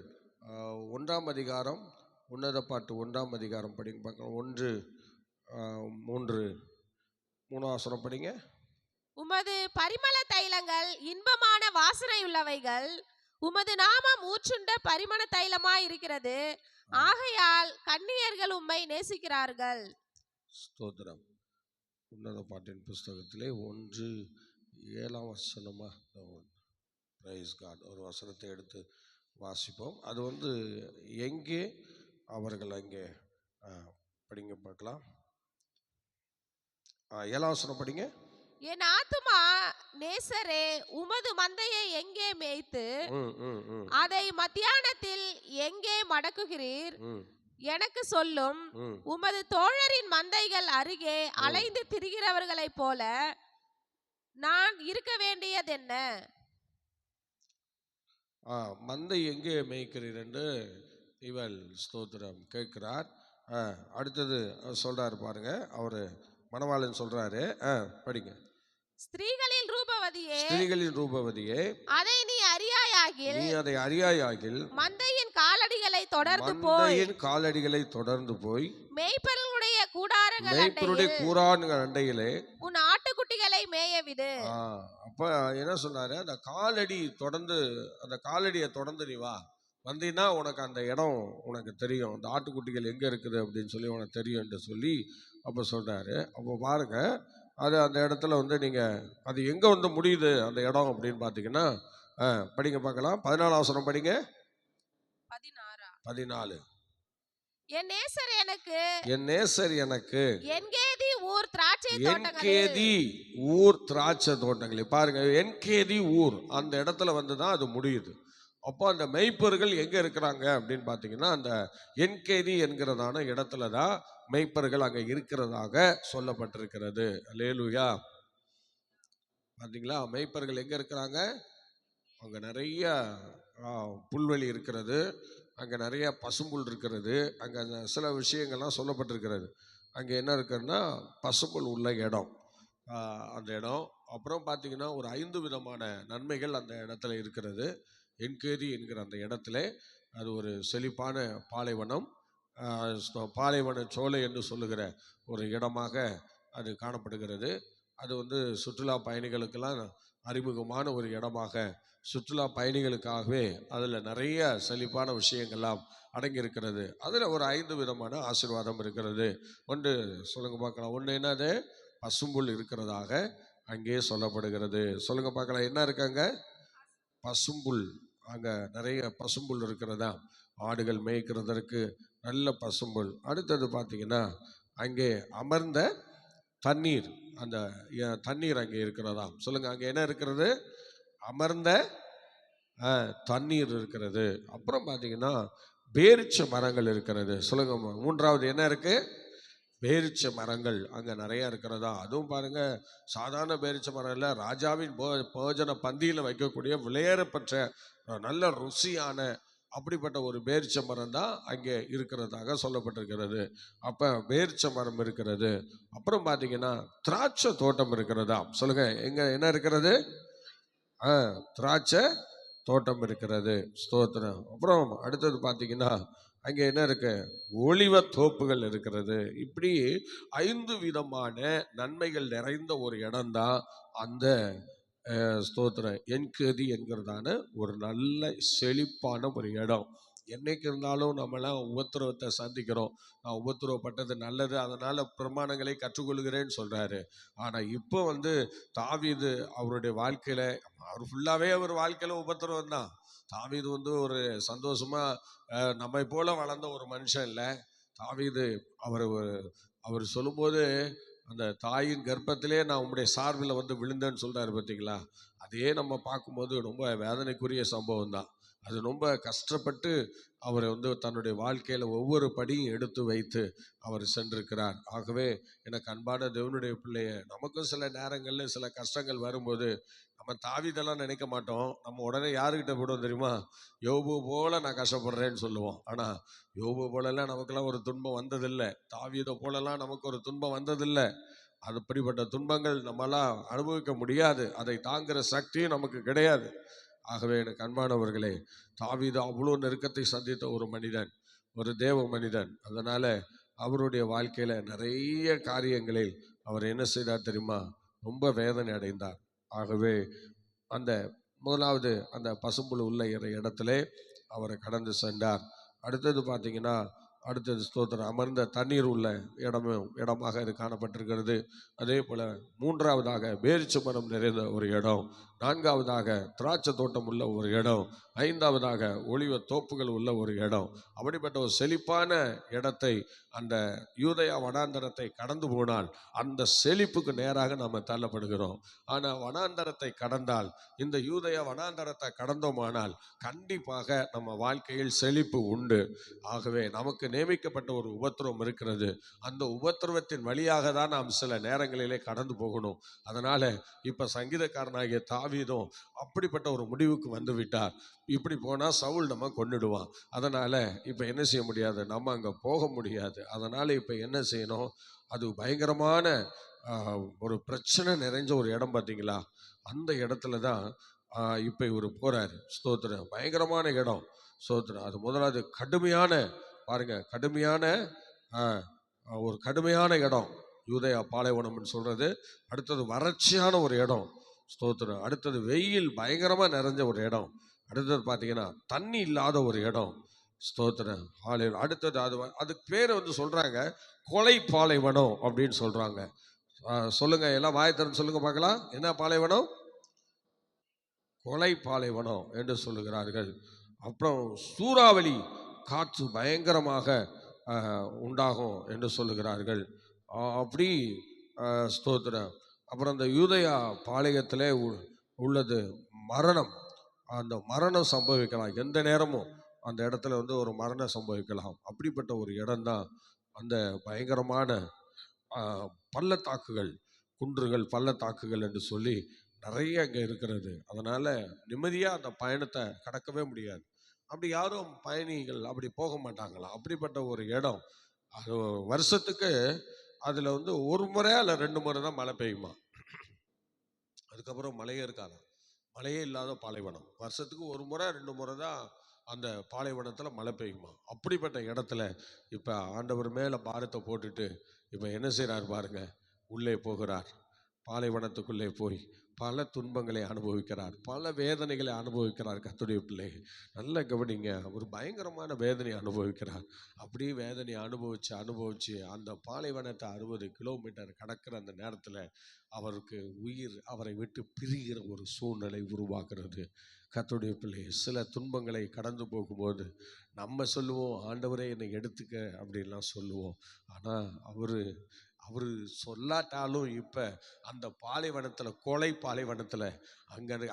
1ஆம் அதிகாரம், உன்னத பாட்டு 1ஆம் அதிகாரம் படிங்க பார்க்கலாம். 1:3 படிங்க. உமது பரிமள தைலங்கள் இன்பமான வாசனையுள்ளவைகள், உமது நாமம் ஊற்றுண்ட பரிமள தைலமாய் இருக்கிறது, ஆகையால் கன்னியர்கள் உம்மை நேசிக்கிறார்கள். ஸ்தோத்திரம். உன்னத பாட்டின் புஸ்தகத்திலே 1:7 பிரைஸ் காட். ஒரு வசனத்தை எடுத்து வாசிப்போம். அது எங்கே அவர்கள் அங்கே படிங்க பார்க்கலாம். 7 படிங்க. என் ஆத்துமா நேசரே, உமது மந்தையை எங்கே மேய்த்து அதை மத்தியானத்தில் எங்கே மடக்குகிறீர்? எனக்கு சொல்லும். உமது தோழரின் மந்தைகள் அருகே அலைந்து திரிகிறவர்களைப் போல நான் இருக்க வேண்டியது என்ன? மந்தை எங்கே மேய்க்கிறீர் என்று இவள் ஸ்தோத்திரம் கேட்கிறார். அடுத்தது சொல்றாரு பாருங்க, அவரு மணவாளன் சொல்றாரு. படிங்க. ஸ்திரீகளின் ரூபவதியே, அதை நீ அறியாயாகில் மந்தையின் காலடிகளை தொடர்ந்து போய் மேய்ப்பர்களுடைய கூடாரங்கள் அண்டையிலே உன் ஆட்டுக்குட்டிகளை மேயவிடு. அப்ப என்ன சொன்னாரு, அந்த காலடியை தொடர்ந்து நீ வா, வந்தீன்னா உனக்கு அந்த இடம் உனக்கு தெரியும், அந்த ஆட்டுக்குட்டிகள் எங்க இருக்குது அப்படின்னு சொல்லி உனக்கு தெரியும் என்று சொல்லி அப்போ சொல்றாரு. அப்போ பாருங்க, அது அந்த இடத்துல நீங்க அது எங்க முடியுது அந்த இடம் அப்படின்னு பார்த்தீங்கன்னா, படிங்க பார்க்கலாம். 14 படிங்க. 14. என் நேசர் எனக்கு என்கேதி ஊர் திராட்சை தோட்டங்களே. பாருங்க, என்கேதி ஊர் அந்த இடத்துல தான் அது முடியுது. அப்போ அந்த மெய்ப்பர்கள் எங்க இருக்கிறாங்க அப்படின்னு பார்த்தீங்கன்னா, அந்த என்கேதி என்கிறதான இடத்துல தான் மெய்ப்பர்கள் அங்க இருக்கிறதாக சொல்லப்பட்டிருக்கிறது. அல்லேலூயா. பார்த்தீங்களா, மெய்ப்பர்கள் எங்க இருக்கிறாங்க? அங்க நிறைய புல்வெளி இருக்கிறது, அங்க நிறைய பசும்புல் இருக்கிறது, அங்க சில விஷயங்கள்லாம் சொல்லப்பட்டிருக்கிறது. அங்க என்ன இருக்குன்னா, பசும்புல் உள்ள இடம் அந்த இடம். அப்புறம் பார்த்தீங்கன்னா ஒரு 5 விதமான நன்மைகள் அந்த இடத்துல இருக்கிறது. என்கேதி என்கிற அந்த இடத்துல அது ஒரு செழிப்பான பாலைவனம், பாலைவன சோலை என்று சொல்லுகிற ஒரு இடமாக அது காணப்படுகிறது. அது சுற்றுலா பயணிகளுக்கெல்லாம் அறிமுகமான ஒரு இடமாக, சுற்றுலா பயணிகளுக்காகவே அதில் நிறைய செழிப்பான விஷயங்கள்லாம் அடங்கியிருக்கிறது. அதில் ஒரு 5 விதமான ஆசீர்வாதம் இருக்கிறது. ஒன்று சொல்லுங்க பார்க்கலாம். ஒன்று என்னது? பசும்புல் இருக்கிறதாக அங்கே சொல்லப்படுகிறது. சொல்லுங்க பார்க்கலாம், என்ன இருக்காங்க? பசும்புல். அங்கே நிறைய பசும்புல் இருக்கிறதா, ஆடுகள் மேய்க்கிறதற்கு நல்ல பசும்புல். அடுத்தது பார்த்தீங்கன்னா, அங்கே அமர்ந்த தண்ணீர், அந்த தண்ணீர் அங்கே இருக்கிறதா. சொல்லுங்க, அங்கே என்ன இருக்கிறது? அமர்ந்த தண்ணீர் இருக்கிறது. அப்புறம் பார்த்தீங்கன்னா பேரிச்ச மரங்கள் இருக்கிறது. சொல்லுங்க, 3வது என்ன இருக்கு? பேரிச்ச மரங்கள் அங்கே நிறைய இருக்கிறதா. அதுவும் பாருங்க, சாதாரண பேரிச்ச மரம் இல்லை, ராஜாவின் போஜன பந்தியில் வைக்கக்கூடிய விலையேறப்பட்ட நல்ல ருசியான அப்படிப்பட்ட ஒரு பேரிச்ச மரம் தான் அங்கே இருக்கிறதாக சொல்லப்பட்டிருக்கிறது. அப்போ பேரிச்ச மரம் இருக்கிறது. அப்புறம் பார்த்தீங்கன்னா திராட்சை தோட்டம் இருக்கிறதா. சொல்லுங்க, எங்க என்ன இருக்கிறது? திராட்சை தோட்டம் இருக்கிறது. ஸ்தோத்திரம். அப்புறம் அடுத்தது பார்த்தீங்கன்னா அங்கே என்ன இருக்கு? ஒலிவ தோப்புகள் இருக்கிறது. இப்படி 5 விதமான நன்மைகள் நிறைந்த ஒரு இடம்தான் அந்த ஸ்தோத்திரம் என்கேதி என்கிறதான ஒரு நல்ல செழிப்பான ஒரு இடம். என்னைக்கு இருந்தாலும் நம்மளாம் உபத்திரவத்தை சந்திக்கிறோம். நான் உபத்திரவப்பட்டது நல்லது, அதனால பிரமாணங்களை கற்றுக்கொள்கிறேன்னு சொல்றாரு. ஆனா இப்போ தாவீது அவருடைய வாழ்க்கையில, அவர் ஃபுல்லாவே அவர் வாழ்க்கையில உபத்திரவம் தான். தாவீது ஒரு சந்தோஷமா நம்மை போல வளர்ந்த ஒரு மனுஷன் இல்லை. தாவீது அவர் சொல்லும்போது, அந்த தாயின் கர்ப்பத்திலே நான் உங்களுடைய சார்பில் விழுந்தேன்னு சொல்றாரு பார்த்தீங்களா. அதே நம்ம பார்க்கும்போது ரொம்ப வேதனைக்குரிய சம்பவம் தான். அது ரொம்ப கஷ்டப்பட்டு அவரை தன்னுடைய வாழ்க்கையில் ஒவ்வொரு படியும் எடுத்து வைத்து அவர் சென்றிருக்கிறார். ஆகவே எனக்கு அன்பான தேவனுடைய பிள்ளைய, நமக்கும் சில நேரங்களில் சில கஷ்டங்கள் வரும்போது நம்ம தாவீதெல்லாம் நினைக்க மாட்டோம். நம்ம உடனே யாருக்கிட்ட போடுவோம் தெரியுமா? யோபு போல நான் கஷ்டப்படுறேன்னு சொல்லுவோம். ஆனால் யோபு போலலாம் நமக்கெல்லாம் ஒரு துன்பம் வந்ததில்லை. தாவீதை போலலாம் நமக்கு ஒரு துன்பம் வந்ததில்லை. அப்படிப்பட்ட துன்பங்கள் நம்மளாம் அனுபவிக்க முடியாது. அதை தாங்குகிற சக்தியும் நமக்கு கிடையாது. ஆகவே எனக்கு அன்பானவர்களே, தாவீது அவ்வளோ நெருக்கத்தை சந்தித்த ஒரு மனிதன், ஒரு தேவ மனிதன். அதனால அவருடைய வாழ்க்கையில நிறைய காரியங்களில் அவர் என்ன செய்தார் தெரியுமா? ரொம்ப வேதனை அடைந்தார். ஆகவே அந்த முதலாவது அந்த பசும்புல் உள்ள இடத்திலே அவரை கடந்து சென்றார். அடுத்தது பார்த்தீங்கன்னா, அடுத்தது ஸ்தோத்திரம் அமர்ந்த தண்ணீர் உள்ள இடமாக இது காணப்பட்டிருக்கிறது. அதே போல மூன்றாவதாக பேரிச்ச மரம் நிறைந்த ஒரு இடம், நான்காவதாக திராட்சை தோட்டம் உள்ள ஒரு இடம், ஐந்தாவதாக ஒலிவ தோப்புகள் உள்ள ஒரு இடம். அப்படிப்பட்ட ஒரு செழிப்பான இடத்தை, அந்த யூதயா வனாந்தரத்தை கடந்து போனால் அந்த செழிப்புக்கு நேராக நாம் தள்ளப்படுகிறோம். ஆனால் வனாந்தரத்தை கடந்தால், இந்த யூதயா வனாந்தரத்தை கடந்தோமானால் கண்டிப்பாக நம்ம வாழ்க்கையில் செழிப்பு உண்டு. ஆகவே நமக்கு நியமிக்கப்பட்ட ஒரு உபத்திரவம் இருக்கிறது. அந்த உபத்திரவத்தின் வழியாக தான் நாம் சில நேரங்களிலே கடந்து போகணும். அதனால இப்ப சங்கீதக்காரனாகிய தாவீதும் அப்படிப்பட்ட ஒரு முடிவுக்கு வந்து விட்டார். இப்படி போனா சவுல் நம்ம கொன்னுடுவான். அதனால இப்ப என்ன செய்ய முடியாது, நம்ம அங்க போக முடியாது. அதனால இப்ப என்ன செய்யணும், அது பயங்கரமான ஒரு பிரச்சனை நிறைஞ்ச ஒரு இடம் பார்த்தீங்களா, அந்த இடத்துல தான் இப்ப இவர் போறாரு. ஸ்தோத்திரம், பயங்கரமான இடம். ஸ்தோத்திரம். அது முதலாவது கடுமையான, பாருங்க, கடுமையான ஒரு கடுமையான இடம் யூதயா பாலைவனம்னு சொல்றது. அடுத்தது வறட்சியான ஒரு இடம். ஸ்தோத்திரம். அடுத்தது வெயில் பயங்கரமா நிறைஞ்ச ஒரு இடம். அடுத்தது பார்த்தீங்கன்னா தண்ணி இல்லாத ஒரு இடம். ஸ்தோத்திரம். அடுத்தது அதுக்கு பேர் சொல்றாங்க கொலை பாலைவனம் அப்படின்னு சொல்றாங்க. சொல்லுங்க, எல்லாம் வாய் திறந்து சொல்லுங்க பார்க்கலாம். என்ன பாலைவனம்? கொலை பாலைவனம் என்று சொல்லுகிறார்கள். அப்புறம் சூறாவளி காற்று பயங்கரமாக உண்டாகும் என்று சொல்லுகிறார்கள். அப்படி ஸ்தோத்திரம். அப்புறம் அந்த யூதயா பாளையத்திலே உள்ளது மரணம். அந்த மரணம் சம்பவிக்கலாம் எந்த நேரமும். அந்த இடத்துல ஒரு மரணம் சம்பவிக்கலாம். அப்படிப்பட்ட ஒரு இடம்தான் அந்த பயங்கரமான பள்ளத்தாக்குகள், குன்றுகள், பள்ளத்தாக்குகள் என்று சொல்லி நிறைய அங்கே இருக்கிறது. அதனால நிம்மதியாக அந்த பயணத்தை கடக்கவே முடியாது. அப்படி யாரும் பயணிகள் அப்படி போக மாட்டாங்களா. அப்படிப்பட்ட ஒரு இடம். அது வருஷத்துக்கு அதில் ஒரு முறை அல்ல 2 முறை தான் மழை பெய்யுமா. அதுக்கப்புறம் மழையே இருக்காது. மழையே இல்லாத பாலைவனம். வருஷத்துக்கு 1 முறை 2 முறை தான் அந்த பாலைவனத்தில் மழை பெய்யுமா. அப்படிப்பட்ட இடத்துல இப்போ ஆண்டவர் மேலே பாரத்தை போட்டுட்டு இப்போ என்ன செய்கிறார் பாருங்க, உள்ளே போகிறார். பாலைவனத்துக்குள்ளே போய் பல துன்பங்களை அனுபவிக்கிறார், பல வேதனைகளை அனுபவிக்கிறார். கர்த்தருடைய பிள்ளை நல்ல கவனிங்க, ஒரு பயங்கரமான வேதனையை அனுபவிக்கிறார். அப்படியே வேதனையை அனுபவிச்சு அந்த பாலைவனத்தை 60 கிலோமீட்டர் கடக்கிற அந்த நேரத்தில் அவருக்கு உயிர் அவரை விட்டு பிரிகிற ஒரு சூழ்நிலை உருவாக்குறது. கர்த்தருடைய பிள்ளை சில துன்பங்களை கடந்து போகும்போது நம்ம சொல்லுவோம், ஆண்டவரே என்னை எடுத்துக்க அப்படின்லாம் சொல்லுவோம். ஆனால் அவர் சொல்லாட்டாலும் இப்போ அந்த பாலைவனத்தில், கொலை பாலைவனத்தில்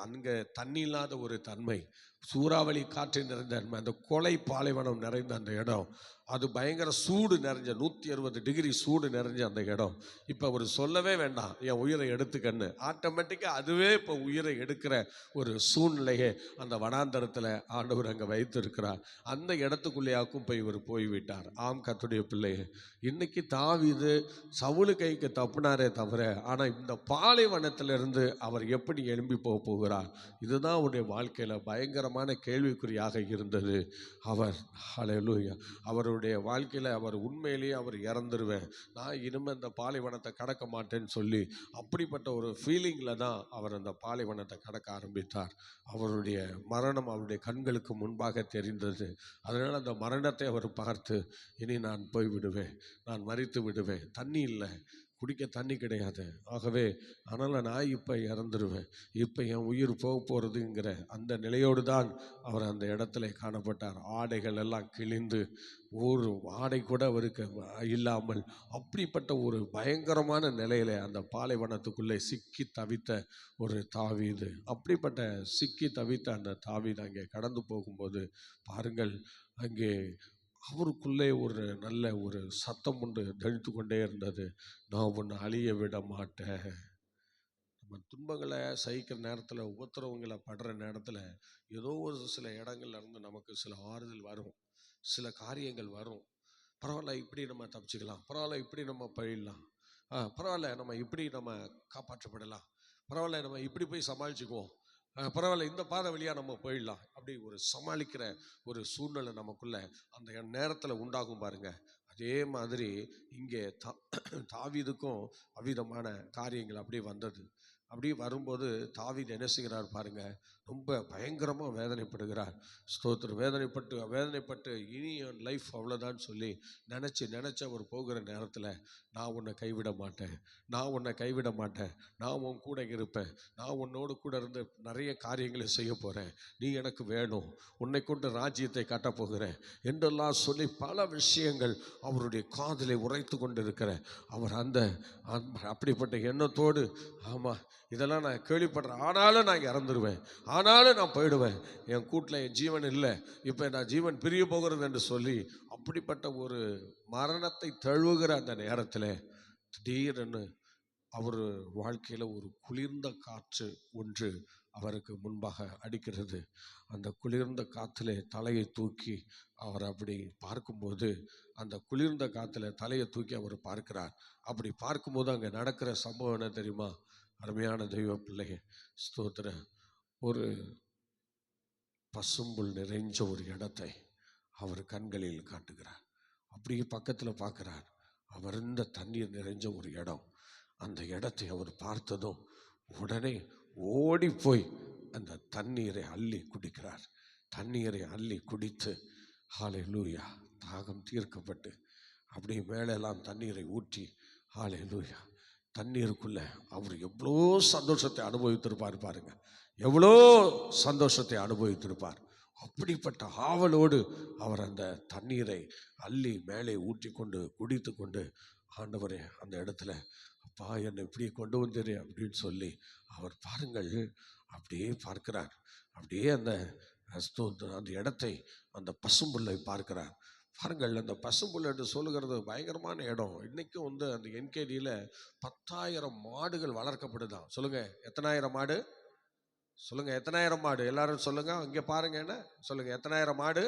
அங்கே தண்ணி இல்லாத ஒரு தன்மை, சூறாவளி காற்று நிறைந்த தன்மை, அந்த கொலை பாலைவனம் நிறைந்த அந்த இடம், அது பயங்கர சூடு நிறைஞ்ச 160 டிகிரி சூடு நிறைஞ்ச அந்த இடம். இப்போ அவர் சொல்லவே வேண்டாம் என் உயிரை எடுத்துக்கன்னு, ஆட்டோமேட்டிக்காக அதுவே இப்போ உயிரை எடுக்கிற ஒரு சூழ்நிலையை அந்த வனாந்தரத்தில் ஆண்டவர் அங்கே வைத்திருக்கிறார். அந்த இடத்துக்குள்ளேயாக்கும் போய் இவர் போய்விட்டார். ஆம் கர்த்தருடைய பிள்ளையே, இன்னைக்கு தாவீது சவுலு கைக்கு தப்புனாரே தவிர, ஆனால் இந்த பாலைவனத்திலிருந்து அவர் எப்படி எழும்பி போகிறார், இதுதான் அவருடைய வாழ்க்கையில் பயங்கரமான கேள்விக்குறியாக இருந்தது. அவர் ஹல்லேலூயா, அவருடைய வாழ்க்கையில் அவர் உண்மையிலேயே அவர் இறந்துருவேன், நான் இனிமேல் இந்த பாலைவனத்தை கடக்க மாட்டேன்னு சொல்லி அப்படிப்பட்ட ஒரு ஃபீலிங்கில் தான் அவர் அந்த பாலைவனத்தை கடக்க ஆரம்பித்தார். அவருடைய மரணம் அவருடைய கண்களுக்கு முன்பாக தெரிந்தது. அதனால் அந்த மரணத்தை அவர் பார்த்து, இனி நான் போய் விடுவேன், நான் மரித்து விடுவேன், தண்ணி இல்லை, குடிக்க தண்ணி கிடையாது. ஆகவே அதனால் நான் இப்போ இறந்துருவேன், இப்போ என் உயிர் போக போகிறதுங்கிற அந்த நிலையோடு தான் அவர் அந்த இடத்துல காணப்பட்டார். ஆடைகள் எல்லாம் கிழிந்து ஒரு ஆடை கூட அவருக்கு இல்லாமல் அப்படிப்பட்ட ஒரு பயங்கரமான நிலையில அந்த பாலைவனத்துக்குள்ளே சிக்கி தவித்த ஒரு தாவீது. அப்படிப்பட்ட சிக்கி தவித்த அந்த தாவீது அங்கே கடந்து போகும்போது பாருங்கள், அங்கே அவருக்குள்ளே ஒரு நல்ல ஒரு சத்தம் உண்டு தெளித்து கொண்டே இருந்தது. நான் உன்னை அழிய விட மாட்டேன். நம்ம துன்பங்களை சகிக்கிற நேரத்தில், உபத்திரவங்களை படுற நேரத்தில் ஏதோ ஒரு சில இடங்கள்ல இருந்து நமக்கு சில ஆறுதல் வரும், சில காரியங்கள் வரும். பரவாயில்ல, இப்படி நம்ம தப்பிச்சுக்கலாம், பரவாயில்ல இப்படி நம்ம பழிடலாம், பரவாயில்ல நம்ம இப்படி நம்ம காப்பாற்றப்படலாம், பரவாயில்ல நம்ம இப்படி போய் சமாளிச்சுக்குவோம், பரவாயில்ல இந்த பாதை வழியாக நம்ம போயிடலாம். அப்படி ஒரு சமாளிக்கிற ஒரு சூழ்நிலை நமக்குள்ள அந்த நேரத்தில் உண்டாகும் பாருங்க. அதே மாதிரி இங்கே தாவீதுக்கும் அவ்விதமான காரியங்கள் அப்படியே வந்தது. அப்படி வரும்போது தாவீது என்ன செய்கிறார் பாருங்க, ரொம்ப பயங்கரமாக வேதனைப்படுகிறார். ஸ்தோத்திரம். வேதனைப்பட்டு இனி என் லைஃப் அவ்வளோதான் சொல்லி நினச்சி அவர் போகிற நேரத்தில், நான் உன்னை கைவிட மாட்டேன், நான் உன் கூட இருப்பேன், நான் உன்னோடு கூட இருந்து நிறைய காரியங்களை செய்ய போகிறேன், நீ எனக்கு வேணும், உன்னை கொண்டு ராஜ்யத்தை கட்டப் போகிறேன் என்றெல்லாம் சொல்லி பல விஷயங்கள் அவருடைய காதிலே உரைத்து கொண்டு இருக்கிற அவர் அந்த அப்படிப்பட்ட எண்ணத்தோடு, ஆமாம் இதெல்லாம் நான் கேள்விப்படுறேன், ஆனாலும் நான் இறந்துருவேன், ஆனாலும் நான் போயிடுவேன், என் கூட்டில் என் ஜீவன் இல்லை, இப்போ நான் ஜீவன் பிரிய போகிறது என்று சொல்லி அப்படிப்பட்ட ஒரு மரணத்தை தழுவுகிற அந்த நேரத்தில் திடீரென்னு அவர் வாழ்க்கையில் ஒரு குளிர்ந்த காற்று ஒன்று அவருக்கு முன்பாக அடிக்கிறது. அந்த குளிர்ந்த காற்றுல தலையை தூக்கி அவர் அப்படி பார்க்கும்போது, அந்த குளிர்ந்த காற்றுல தலையை தூக்கி அவர் பார்க்கிறார். அப்படி பார்க்கும்போது அங்கே நடக்கிற சம்பவம் என்ன தெரியுமா? அருமையான தெய்வ பிள்ளைங்க, ஸ்தோத்திர, ஒரு பசும்புல் நிறைஞ்ச ஒரு இடத்தை அவர் கண்களில் காட்டுகிறார். அப்படியே பக்கத்தில் பார்க்கிறார், அமர்ந்த தண்ணீர் நிறைஞ்ச ஒரு இடம். அந்த இடத்தை அவர் பார்த்ததும் உடனே ஓடி போய் அந்த தண்ணீரை அள்ளி குடிக்கிறார். தண்ணீரை அள்ளி குடித்து ஹல்லேலூயா, தாகம் தீர்க்கப்பட்டு அப்படியே மேலெல்லாம் தண்ணீரை ஊற்றி ஹல்லேலூயா, தண்ணீருக்குள்ள அவர் எவ்வளோ சந்தோஷத்தை அனுபவித்திருப்பார் பாருங்க, எவ்வளோ சந்தோஷத்தை அனுபவித்திருப்பார். அப்படிப்பட்ட ஆவலோடு அவர் அந்த தண்ணீரை அள்ளி மேலே ஊற்றி கொண்டு குடித்து கொண்டு, ஆண்டவரே அந்த இடத்துல அப்பா என்னை இப்படி கொண்டு வந்தீரே அப்படின்னு சொல்லி அவர் பாருங்கள் அப்படியே பார்க்கிறார். அப்படியே அந்த அந்த இடத்தை, அந்த பசும்புல்லை பார்க்கிறார். பாருங்கள், அந்த பசும்புல் என்று சொல்லுகிறது பயங்கரமான இடம். இன்றைக்கும் அந்த என்கேடியில் 10,000 மாடுகள் வளர்க்கப்படுதான். சொல்லுங்க எத்தனாயிரம் மாடு? சொல்லுங்க எத்தனாயிரம் மாடு? எல்லாரும் சொல்லுங்க, இங்கே பாருங்க, என்ன சொல்லுங்க, எத்தனாயிரம் மாடு?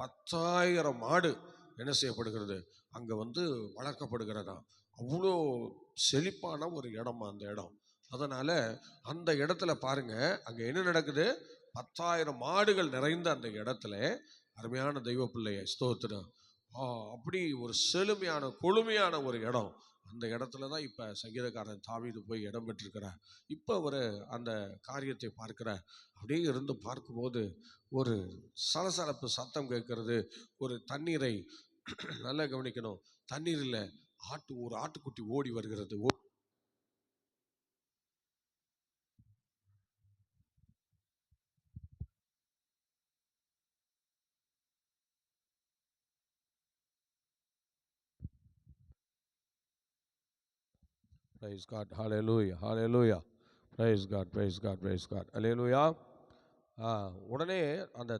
10,000 மாடு என்ன செய்யப்படுகிறது, அங்கே வளர்க்கப்படுகிறதா. அவ்வளோ செழிப்பான ஒரு இடமா அந்த இடம். அதனால அந்த இடத்துல பாருங்க, அங்கே என்ன நடக்குது, 10,000 மாடுகள் நிறைந்த அந்த இடத்துல அருமையான தெய்வ பிள்ளைய ஸ்தோத்திரம், அப்படி ஒரு செழுமையான கொழுமையான ஒரு இடம். அந்த இடத்துல தான் இப்போ சங்கீதக்காரன் தாவீது போய் இடம் பெற்றிருக்கிறார். இப்போ அவர் அந்த காரியத்தை பார்க்கிறார். அப்படியே இருந்து பார்க்கும்போது ஒரு சலசலப்பு சத்தம் கேட்கறது. ஒரு தண்ணீரை நல்லா கவனிக்கணும், தண்ணீரில் ஒரு ஆட்டுக்குட்டி ஓடி வருகிறது. Praise God, hallelujah, hallelujah, praise God, praise God, praise God, hallelujah. உடனே அந்த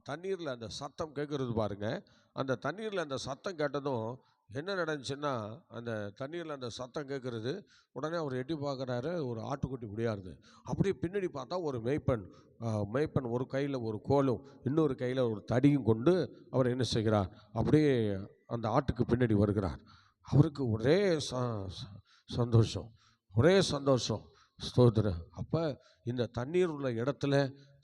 தண்ணீரில் அந்த சத்தம் கேட்குறது பாருங்க. அந்த தண்ணீரில் அந்த சத்தம் கேட்டதும் என்ன நடந்துச்சுன்னா, அந்த தண்ணீரில் அந்த சத்தம் கேட்குறது, உடனே அவர் எட்டி பார்க்குறாரு, ஒரு ஆட்டுக்குட்டி முடியாது. அப்படியே பின்னாடி பார்த்தா ஒரு மேய்ப்பன் ஒரு கையில் ஒரு கோலும் இன்னொரு கையில் ஒரு தடியும் கொண்டு அவர் என்ன செய்கிறார், அப்படியே அந்த ஆட்டுக்கு பின்னாடி வருகிறார். அவருக்கு ஒரே சந்தோஷம், ஸ்தோத்திரம். அப்போ இந்த தண்ணீர் உள்ள இடத்துல,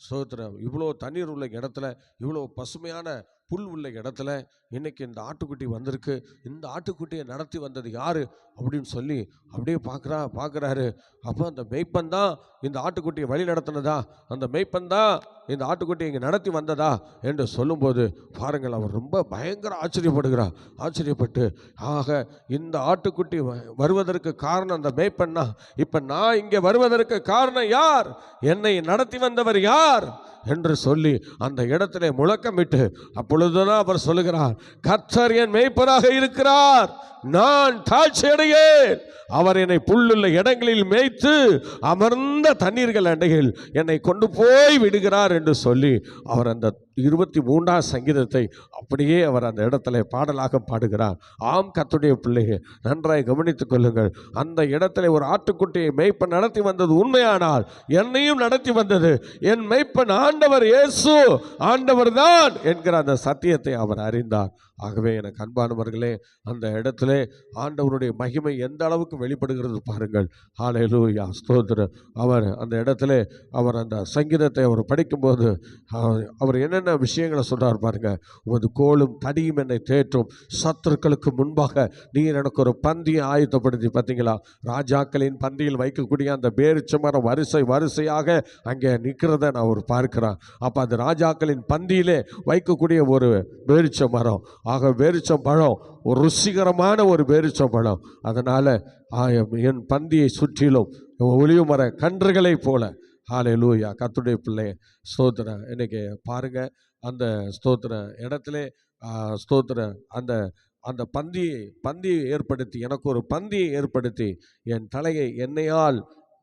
ஸ்தோத்திரம், இவ்வளோ தண்ணீர் உள்ள இடத்துல இவ்வளோ பசுமையான புல் உள்ள இடத்துல இன்னைக்கு இந்த ஆட்டுக்குட்டி வந்திருக்கு, இந்த ஆட்டுக்குட்டியை நடத்தி வந்தது யாரு அப்படின்னு சொல்லி அப்படியே பார்க்குறாரு. அப்போ அந்த மெய்ப்பன் தான் இந்த ஆட்டுக்குட்டியை வழி நடத்தினதா, அந்த மெய்ப்பன் தான் இந்த ஆட்டுக்குட்டியை இங்கே நடத்தி வந்ததா என்று சொல்லும்போது பாருங்கள், அவர் ரொம்ப பயங்கர ஆச்சரியப்பட்டு ஆக இந்த ஆட்டுக்குட்டி வருவதற்கு காரணம் அந்த மெய்ப்பன்னா, இப்போ நான் இங்கே வருவதற்கு காரணம் யார், என்னை நடத்தி வந்தவர் யார் என்று சொல்லி அந்த இடத்திலே முழக்கமிட்டு அப்பொழுதுதான் அவர் சொல்லுகிறார், கர்த்தர் என் மேய்ப்பராக இருக்கிறார், நான் தாழ்ச்சி அடையேன். அவர் என்னை புல்லுள்ள இடங்களில் மேய்த்து அமர்ந்த தண்ணீர்கள் அண்டையில் என்னை கொண்டு போய் விடுகிறார் என்று சொல்லி அவர் அந்த 23ஆம் சங்கீதத்தை அப்படியே அவர் அந்த இடத்துல பாடலாக பாடுகிறார். ஆம் கர்த்தருடைய பிள்ளையே, நன்றாய் கவனித்துக் கொள்ளுங்கள். அந்த இடத்துல ஒரு ஆட்டுக்குட்டியை மேய்ப்பன் நடத்தி வந்தது உண்மையானால் என்னையும் நடத்தி வந்தது என் மேய்ப்பன் ஆண்டவர் இயேசு ஆண்டவர் தான் என்கிற அந்த சத்தியத்தை அவர் அறிந்தார். ஆகவே எனக்கு அன்பானவர்களே, அந்த இடத்துல ஆண்டவருடைய மகிமை எந்த அளவுக்கு வெளிப்படுகிறது பாருங்கள். ஹல்லேலூயா, ஸ்தோத்திரம். அவர் அந்த இடத்துல அவர் அந்த சங்கீதத்தை அவர் படிக்கும்போது அவர் என்னென்ன விஷயங்களை சொல்றார் பாருங்க. உமது கோலும் தடியும் என்னை தேற்றும், சத்துருக்களுக்கு முன்பாக நீர் எனக்கு ஒரு பந்தியை ஆயத்தப்படுத்தி. பார்த்தீங்களா, ராஜாக்களின் பந்தியில் வைக்கக்கூடிய அந்த பேரிச்ச மரம் வரிசையாக அங்கே நிற்கிறத நான் ஒரு பார்க்கிறேன். அப்போ அது ராஜாக்களின் பந்தியிலே வைக்கக்கூடிய ஒரு பேரிச்ச மரம். ஆக பேரிச்சம் பழம் ஒரு ருசிகரமான ஒரு பேரிச்சம் பழம். அதனால் என் பந்தியை சுற்றிலும் ஒலிவு மர கன்றுகளை போல. ஹல்லேலூயா, கர்த்தருடைய பிள்ளை, ஸ்தோத்திரம். இன்னைக்கு பாருங்க, அந்த ஸ்தோத்திர இடத்துல ஸ்தோத்திரம் அந்த பந்தியை ஏற்படுத்தி, எனக்கு ஒரு பந்தியை ஏற்படுத்தி, என் தலையை எண்ணெயால்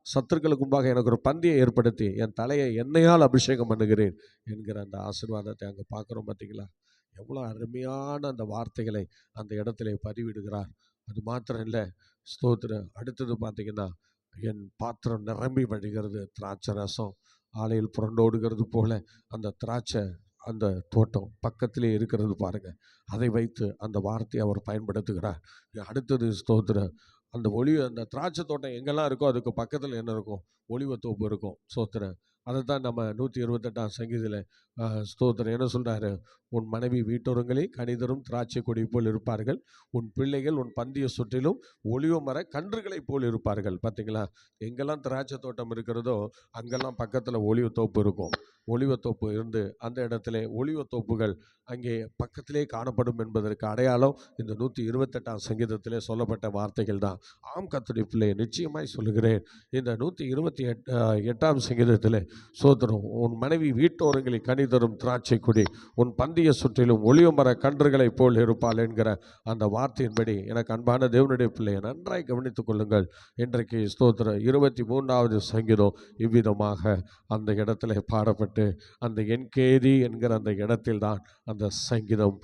சத்துருக்களுக்கு முன்பாக எனக்கு ஒரு பந்தியை ஏற்படுத்தி என் தலையை எண்ணெயால் அபிஷேகம் பண்ணுகிறேன் என்கிற அந்த ஆசீர்வாதத்தை அங்கே பார்க்குறோம். பார்த்தீங்களா, எவ்வளோ அருமையான அந்த வார்த்தைகளை அந்த இடத்துல பதிவிடுகிறார். அது மாத்திரம் இல்லை, ஸ்தோத்திரம். அடுத்தது பார்த்தீங்கன்னா, என் பாத்திரம் நிரம்பி வழிகிறது திராட்சை ரசம் ஆலையில் புரண்டோடுகிறது போல அந்த திராட்சை அந்த தோட்டம் பக்கத்திலே இருக்கிறது பாருங்க. அதை வைத்து அந்த வார்த்தையை அவர் பயன்படுத்துகிறார். அடுத்தது ஸ்தோத்திரம், அந்த திராட்சை தோட்டம் எங்கெல்லாம் இருக்கோ அதுக்கு பக்கத்தில் என்ன இருக்கும், ஒலிவத்தோப்பு இருக்கும். ஸ்தோத்திரம். அதை தான் நம்ம 128ஆம் சங்கீதத்தில் ஸ்தோத்திரம் என்ன சொல்கிறாரு, உன் மனைவி வீட்டோரங்களே கனிதரும் திராட்சை கொடி போல் இருப்பார்கள், உன் பிள்ளைகள் உன் பந்திய சுற்றிலும் ஒலிவ மர கன்றுகளைப் போல் இருப்பார்கள். பார்த்தீங்களா, எங்கெல்லாம் திராட்சை தோட்டம் இருக்கிறதோ அங்கெல்லாம் பக்கத்தில் ஒலிவத்தோப்பு இருக்கும். ஒலிவத்தோப்பு இருந்து அந்த இடத்துல ஒலிவத்தோப்புகள் அங்கே பக்கத்திலே காணப்படும் என்பதற்கு அடையாளம் இந்த 128ஆம் சங்கீதத்திலே சொல்லப்பட்ட வார்த்தைகள் தான். ஆம் கர்த்தருடைய பிள்ளையை, நிச்சயமாய் சொல்லுகிறேன், இந்த 128ஆம் சங்கீதத்தில் சோதரம், உன் மனைவி வீட்டோரங்களில் கனி தரும் திராட்சை கொடி, உன் பந்திய சுற்றிலும் ஒலிவ மர கன்றுகளைப் போல் இருப்பாள் என்கிற அந்த வார்த்தையின்படி எனக்கு அன்பான தேவனுடைய பிள்ளையை நன்றாய் கவனித்துக் கொள்ளுங்கள். இன்றைக்கு ஸ்தோத்திரம் 23வது சங்கீதம் இவ்விதமாக அந்த இடத்துல பாடப்பட்டு அந்த என்கேதி என்கிற அந்த இடத்தில் தான் அந்த சங்கீதம்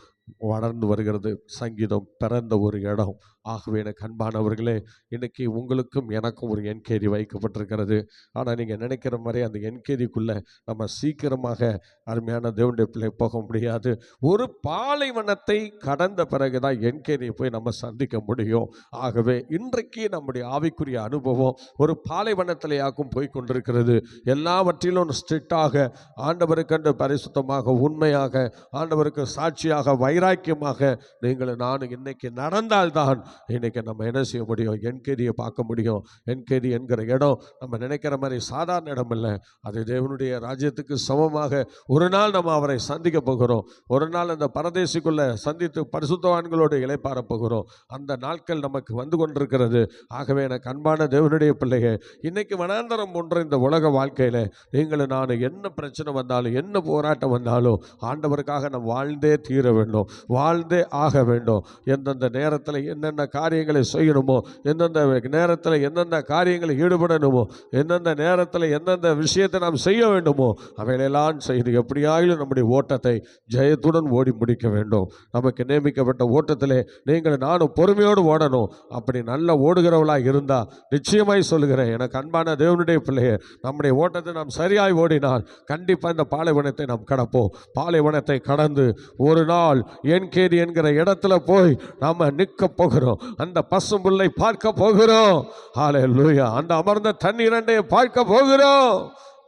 வளர்ந்து வருகிறது. சங்கீதம் பிறந்த ஒரு இடம். ஆகவே எனக்கு அன்பானவர்களே, இன்னைக்கு உங்களுக்கும் எனக்கும் ஒரு என்கேதி வைக்கப்பட்டிருக்கிறது. ஆனால் நீங்கள் நினைக்கிற மாதிரி அந்த என்கேதிக்குள்ளே நம்ம சீக்கிரமாக அருமையான தேவனுடைய பிள்ளை போக முடியாது. ஒரு பாலைவனத்தை கடந்த பிறகு தான் என்கேதியை போய் நம்ம சந்திக்க முடியும். ஆகவே இன்றைக்கு நம்முடைய ஆவிக்குரிய அனுபவம் ஒரு பாலைவனத்திலேயாக்கும் போய் கொண்டிருக்கிறது. எல்லாவற்றிலும் ஸ்ட்ரிக்டாக ஆண்டவருக்கென்று பரிசுத்தமாக உண்மையாக ஆண்டவருக்கு சாட்சியாக வைராக்கியமாக நீங்கள் நானும் இன்னைக்கு நடந்தால்தான் இன்னைக்கு நம்ம என்ன செய்ய முடியும், என்கேதியை பார்க்க முடியும். என்கேதி என்கிற இடம் நம்ம நினைக்கிற மாதிரி சாதாரண இடம் இல்லை. அது தேவனுடைய ராஜ்யத்துக்கு சமமாக ஒரு நாள் நம்ம அவரை சந்திக்க போகிறோம். ஒரு நாள் அந்த பரதேசிக்குள்ள சந்தித்து பரிசுத்தவான்களோடு இளைப்பாற போகிறோம். அந்த நாட்கள் நமக்கு வந்து கொண்டிருக்கிறது. ஆகவே எனக்கு அன்பான தேவனுடைய பிள்ளையே, இன்னைக்கு வனாந்தரம் போன்ற இந்த உலக வாழ்க்கையில் நீங்களும் நானும் என்ன பிரச்சனை வந்தாலும் என்ன போராட்டம் வந்தாலும் ஆண்டவருக்காக நம்ம வாழ்ந்தே தீர வேண்டும், வாழ்ந்தே ஆக வேண்டும். எந்தெந்த நேரத்தில் என்னென்ன காரியங்களை செய்யணுமோ, எந்தெந்த நேரத்தில் எந்தெந்த காரியங்களை ஈடுபடணுமோ, எந்தெந்த நேரத்தில் எந்தெந்த விஷயத்தை நாம் செய்ய வேண்டுமோ அவைகளெல்லாம் செய்து எப்படியாயிலும் நம்முடைய ஓட்டத்தை ஜெயத்துடன் ஓடி முடிக்க வேண்டும். நமக்கு நியமிக்கப்பட்ட ஓட்டத்திலே நீங்கள் நானும் பொறுமையோடு ஓடணும். அப்படி நல்ல ஓடுகிறவளாக இருந்தால் நிச்சயமாய் சொல்லுகிறேன், எனக்கு அன்பான தேவனுடைய பிள்ளையே, நம்முடைய ஓட்டத்தை நாம் சரியாய் ஓடினால் கண்டிப்பாக இந்த பாலைவனத்தை நாம் கடப்போம். பாலைவனத்தை கடந்து ஒரு நாள் என்கேதி என்கிற இடத்துல போய் நாம் நிற்க போகிறோம். அந்த பசும்புல்லை பார்க்க போகிறோம். ஹல்லேலூயா, அந்த அமர்ந்த தண்ணீர் அண்டையை பார்க்க போகிறோம்.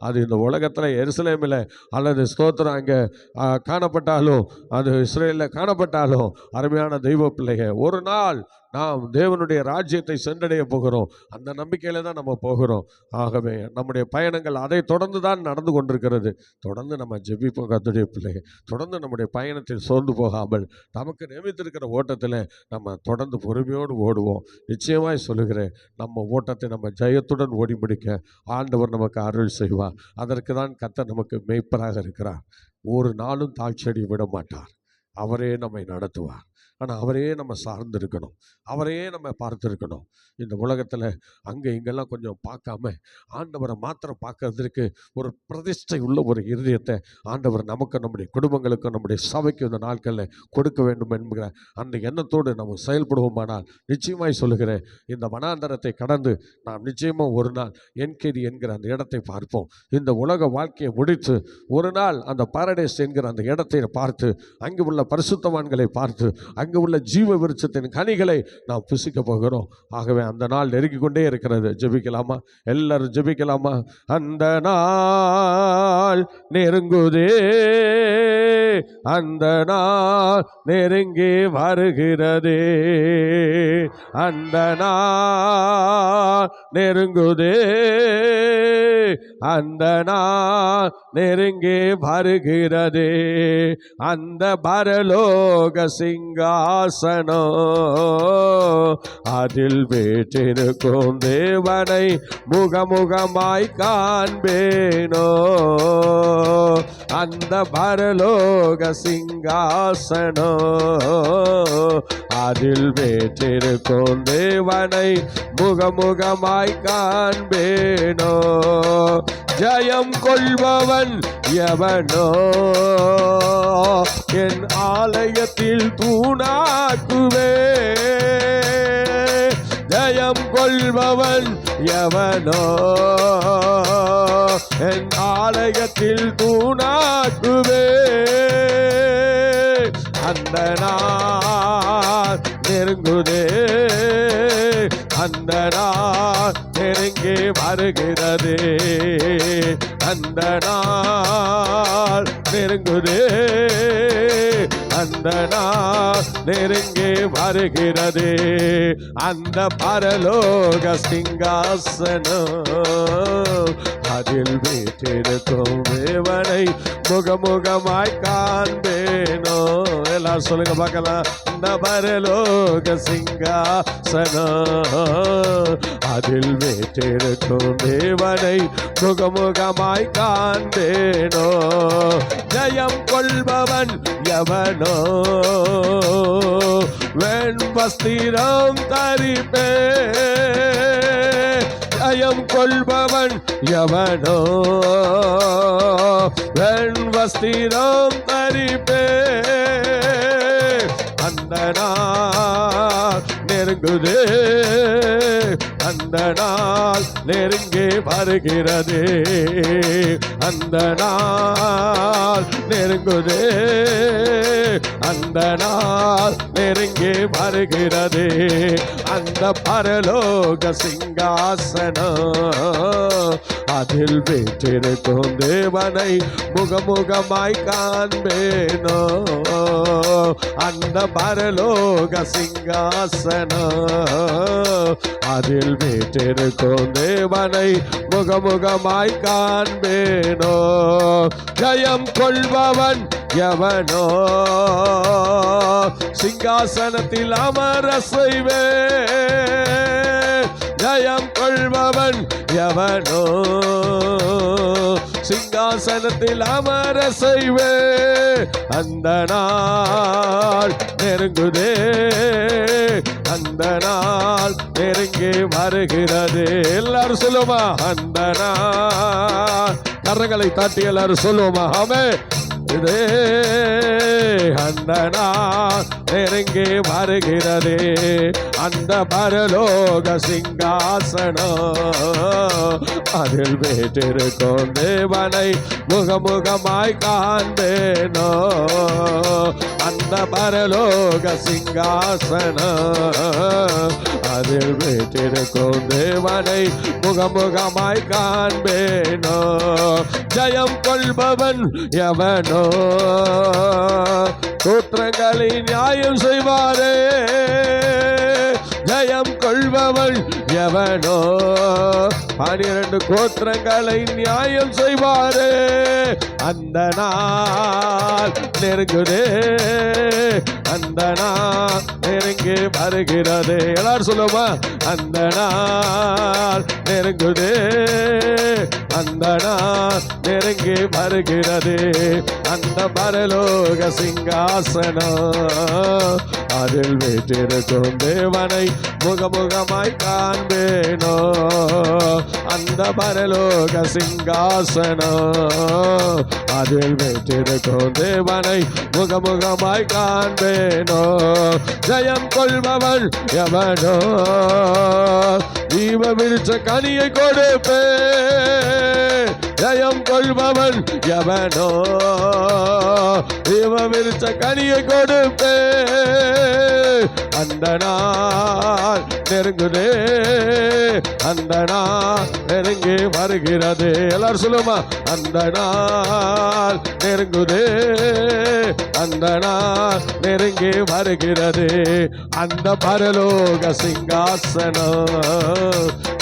அது இந்த உலகத்தில் எருசலேமில் அல்லது ஸ்தோத்திரம் அங்கே காணப்பட்டாலும், அது இஸ்ரேலில் காணப்பட்டாலும், அருமையான தெய்வ பிள்ளைகள், ஒரு நாள் நாம் தேவனுடைய ராஜ்யத்தை சென்றடைய போகிறோம். அந்த நம்பிக்கையில் தான் நம்ம போகிறோம். ஆகவே நம்முடைய பயணங்கள் அதை தொடர்ந்து தான் நடந்து கொண்டிருக்கிறது. தொடர்ந்து நம்ம ஜெபிப்போம் கர்த்தருடைய பிள்ளைகள். தொடர்ந்து நம்முடைய பயணத்தில் சோர்ந்து போகாமல் நமக்கு நியமித்திருக்கிற ஓட்டத்தில் நம்ம தொடர்ந்து பொறுமையோடு ஓடுவோம். நிச்சயமாய் சொல்லுகிறேன், நம்ம ஓட்டத்தை நம்ம ஜெயத்துடன் ஓடி முடிக்க ஆண்டவர் நமக்கு அருள் செய்வார். அதற்கு தான் கர்த்தர் நமக்கு மேய்ப்பராக இருக்கிறார். ஒரு நாளும் தாழ்ச்சியடைய விட மாட்டார். அவரே நம்மை நடத்துவார். ஆனால் அவரையே நம்ம சார்ந்திருக்கணும், அவரையே நம்ம பார்த்துருக்கணும். இந்த உலகத்தில் அங்கே இங்கெல்லாம் கொஞ்சம் பார்க்காம ஆண்டவரை மாத்திரம் பார்க்கறதுக்கு ஒரு பிரதிஷ்டை உள்ள ஒரு இருதயத்தை ஆண்டவர் நமக்கு, நம்முடைய குடும்பங்களுக்கும், நம்முடைய சபைக்கு இந்த நாட்களில் கொடுக்க வேண்டும் என்கிற அந்த எண்ணத்தோடு நம்ம செயல்படுவோமானால் நிச்சயமாய் சொல்லுகிறேன், இந்த வனாந்தரத்தை கடந்து நாம் நிச்சயமாக ஒரு நாள் என்கேடி என்கிற அந்த இடத்தை பார்ப்போம். இந்த உலக வாழ்க்கையை முடித்து ஒரு நாள் அந்த பாரடைஸ் என்கிற அந்த இடத்தை பார்த்து, அங்கு உள்ள பரிசுத்தவான்களை பார்த்து, அங்கு உள்ள ஜீவ விருட்சத்தின் கனிகளை நாம் புசிக்க போகிறோம். ஆகவே அந்த நாள் நெருங்கி கொண்டே இருக்கிறது. ஜெபிக்கலாமா? எல்லாரும் ஜெபிக்கலாமா? அந்த நாள் நெருங்குதே, அந்த நாள் நெருங்கி வருகிறதே, அந்த நாள் நெருங்குதே, அந்த நாள் நெருங்கி வருகிறதே, அந்த பரலோக சிங்காசனோ அதில் வீற்றிருக்கும் தேவனை முகமுகமாய் காண்பேனோ, அந்த பரலோக சிங்காசனோ அதில் வீற்றிருக்கும் தேவனை முகமுகமாய் காண்பேனோ. ஜெயம் கொள்பவன் எவனோ என் ஆலயத்தில் தூணாக்குவே, ஜெயம் கொள்பவன் எவனோ என் ஆலயத்தில் தூணாக்குவே, அந்த நாள் நெருங்குதே, அந்த நாள் நெருங்கி வருகிறதே, அந்த நாள் நெருங்குதே, அந்த நாள் நெருங்கி வருகிறதே, அந்த பரலோக சிங்காசனம் அதில் வீற்றிருக்கும் தேவனை முகமுகமாய் காண்பேனோ. எல்லாரும் சொல்லுங்க பார்க்கலாம். அந்த பரலோக சிங்காசனம் அதில் வீற்றிருக்கும் தேவனை முகமுகமாய் காண்பேனோ. ஜெயம் கொள்பவன் எவனோ வெண் வஸ்திரம் தரிப்பே, ஜெயம் கொள்பவன் எவனோ வெண் வஸ்திரம் தரிப்பே, அந்த நாள் நெருங்குதே, அந்த நாள் நெருங்கி வருகிறதே, அந்த நாள் நெருங்குதே, அந்த நாள் நெருங்கி வருகிறதே, அந்த பரலோக சிங்காசனம் அதில் வீற்றிருக்கும் தேவனை முகமுகமாய் காண்பேனோ, அந்த பரலோக சிங்காசனம் அதில் வீற்றிருக்கும் தேவனை முகமுகமாய் காண்பேனோ. ஜெயம் கொள்பவன் எவனோ சிங்காசனத்தில் அமர செய்வே, ஜெயம் கொள்பவன் எவனோ சிங்காசனத்தில் அமர செய்வே, அந்த நாள் நெருங்குதே, அந்த நாள் நெருங்கி வருகிறது. எல்லாரும் சொல்லுமா? அந்த நாள் கரங்களை தாட்டி எல்லாரும் சொல்லுவோமா? ஆமென். இதே அந்த நாள் நெருங்கி வருகிறதே, அந்த பரலோக சிங்காசனம் அதில் வீற்றிருக்கும் தேவனை முகமுகமாய் காண்பேனோ, அந்த பரலோக சிங்காசனம் அதில் வீற்றிருக்கும் தேவனை முகமுகமாய் காண்பேனோ. ஜெயம் கொள்பவன் எவனோ, கூற்றங்களை நியாயம் செய்வாரே. ஜெயம் கொள்பவன் எவனோ, 12 கோத்திரங்களை நியாயம் செய்வாரே. அந்த நாள் நெருங்குதே, அந்த நாள் நெருங்கி வருகிறது. எல்லாரும் சொல்லுமா, அந்த நாள் நெருங்குதே, அந்த நாள் நெருங்கி வருகிறது. அந்த பரலோக சிங்காசனம் அதில் வீற்றிருக்கும் தேவனை முகமுகமாய் காண்பேனோ. அந்த பரலோக சிங்காசனம் அதில் வீற்றிருக்கும் தேவனை முகமுகமாய் காண்பேனோ. ஜெயம் கொள்பவன் எவனோ, ஜீவ விருட்ச கனியை கொடுப்பே. ஜெயம் கொள்பவன் எவனோ, ஜீவ விருட்ச கனியை கொடுப்பே. அந்த நாள் நெருங்குதே, அந்த நாள் நெருங்கி வருகிறது. எல்லாரும் சொல்லுமா, அந்த நாள் நெருங்குதே, அந்த நாள் நெருங்கி வருகிறது. அந்த பரலோக சிங்காசனம்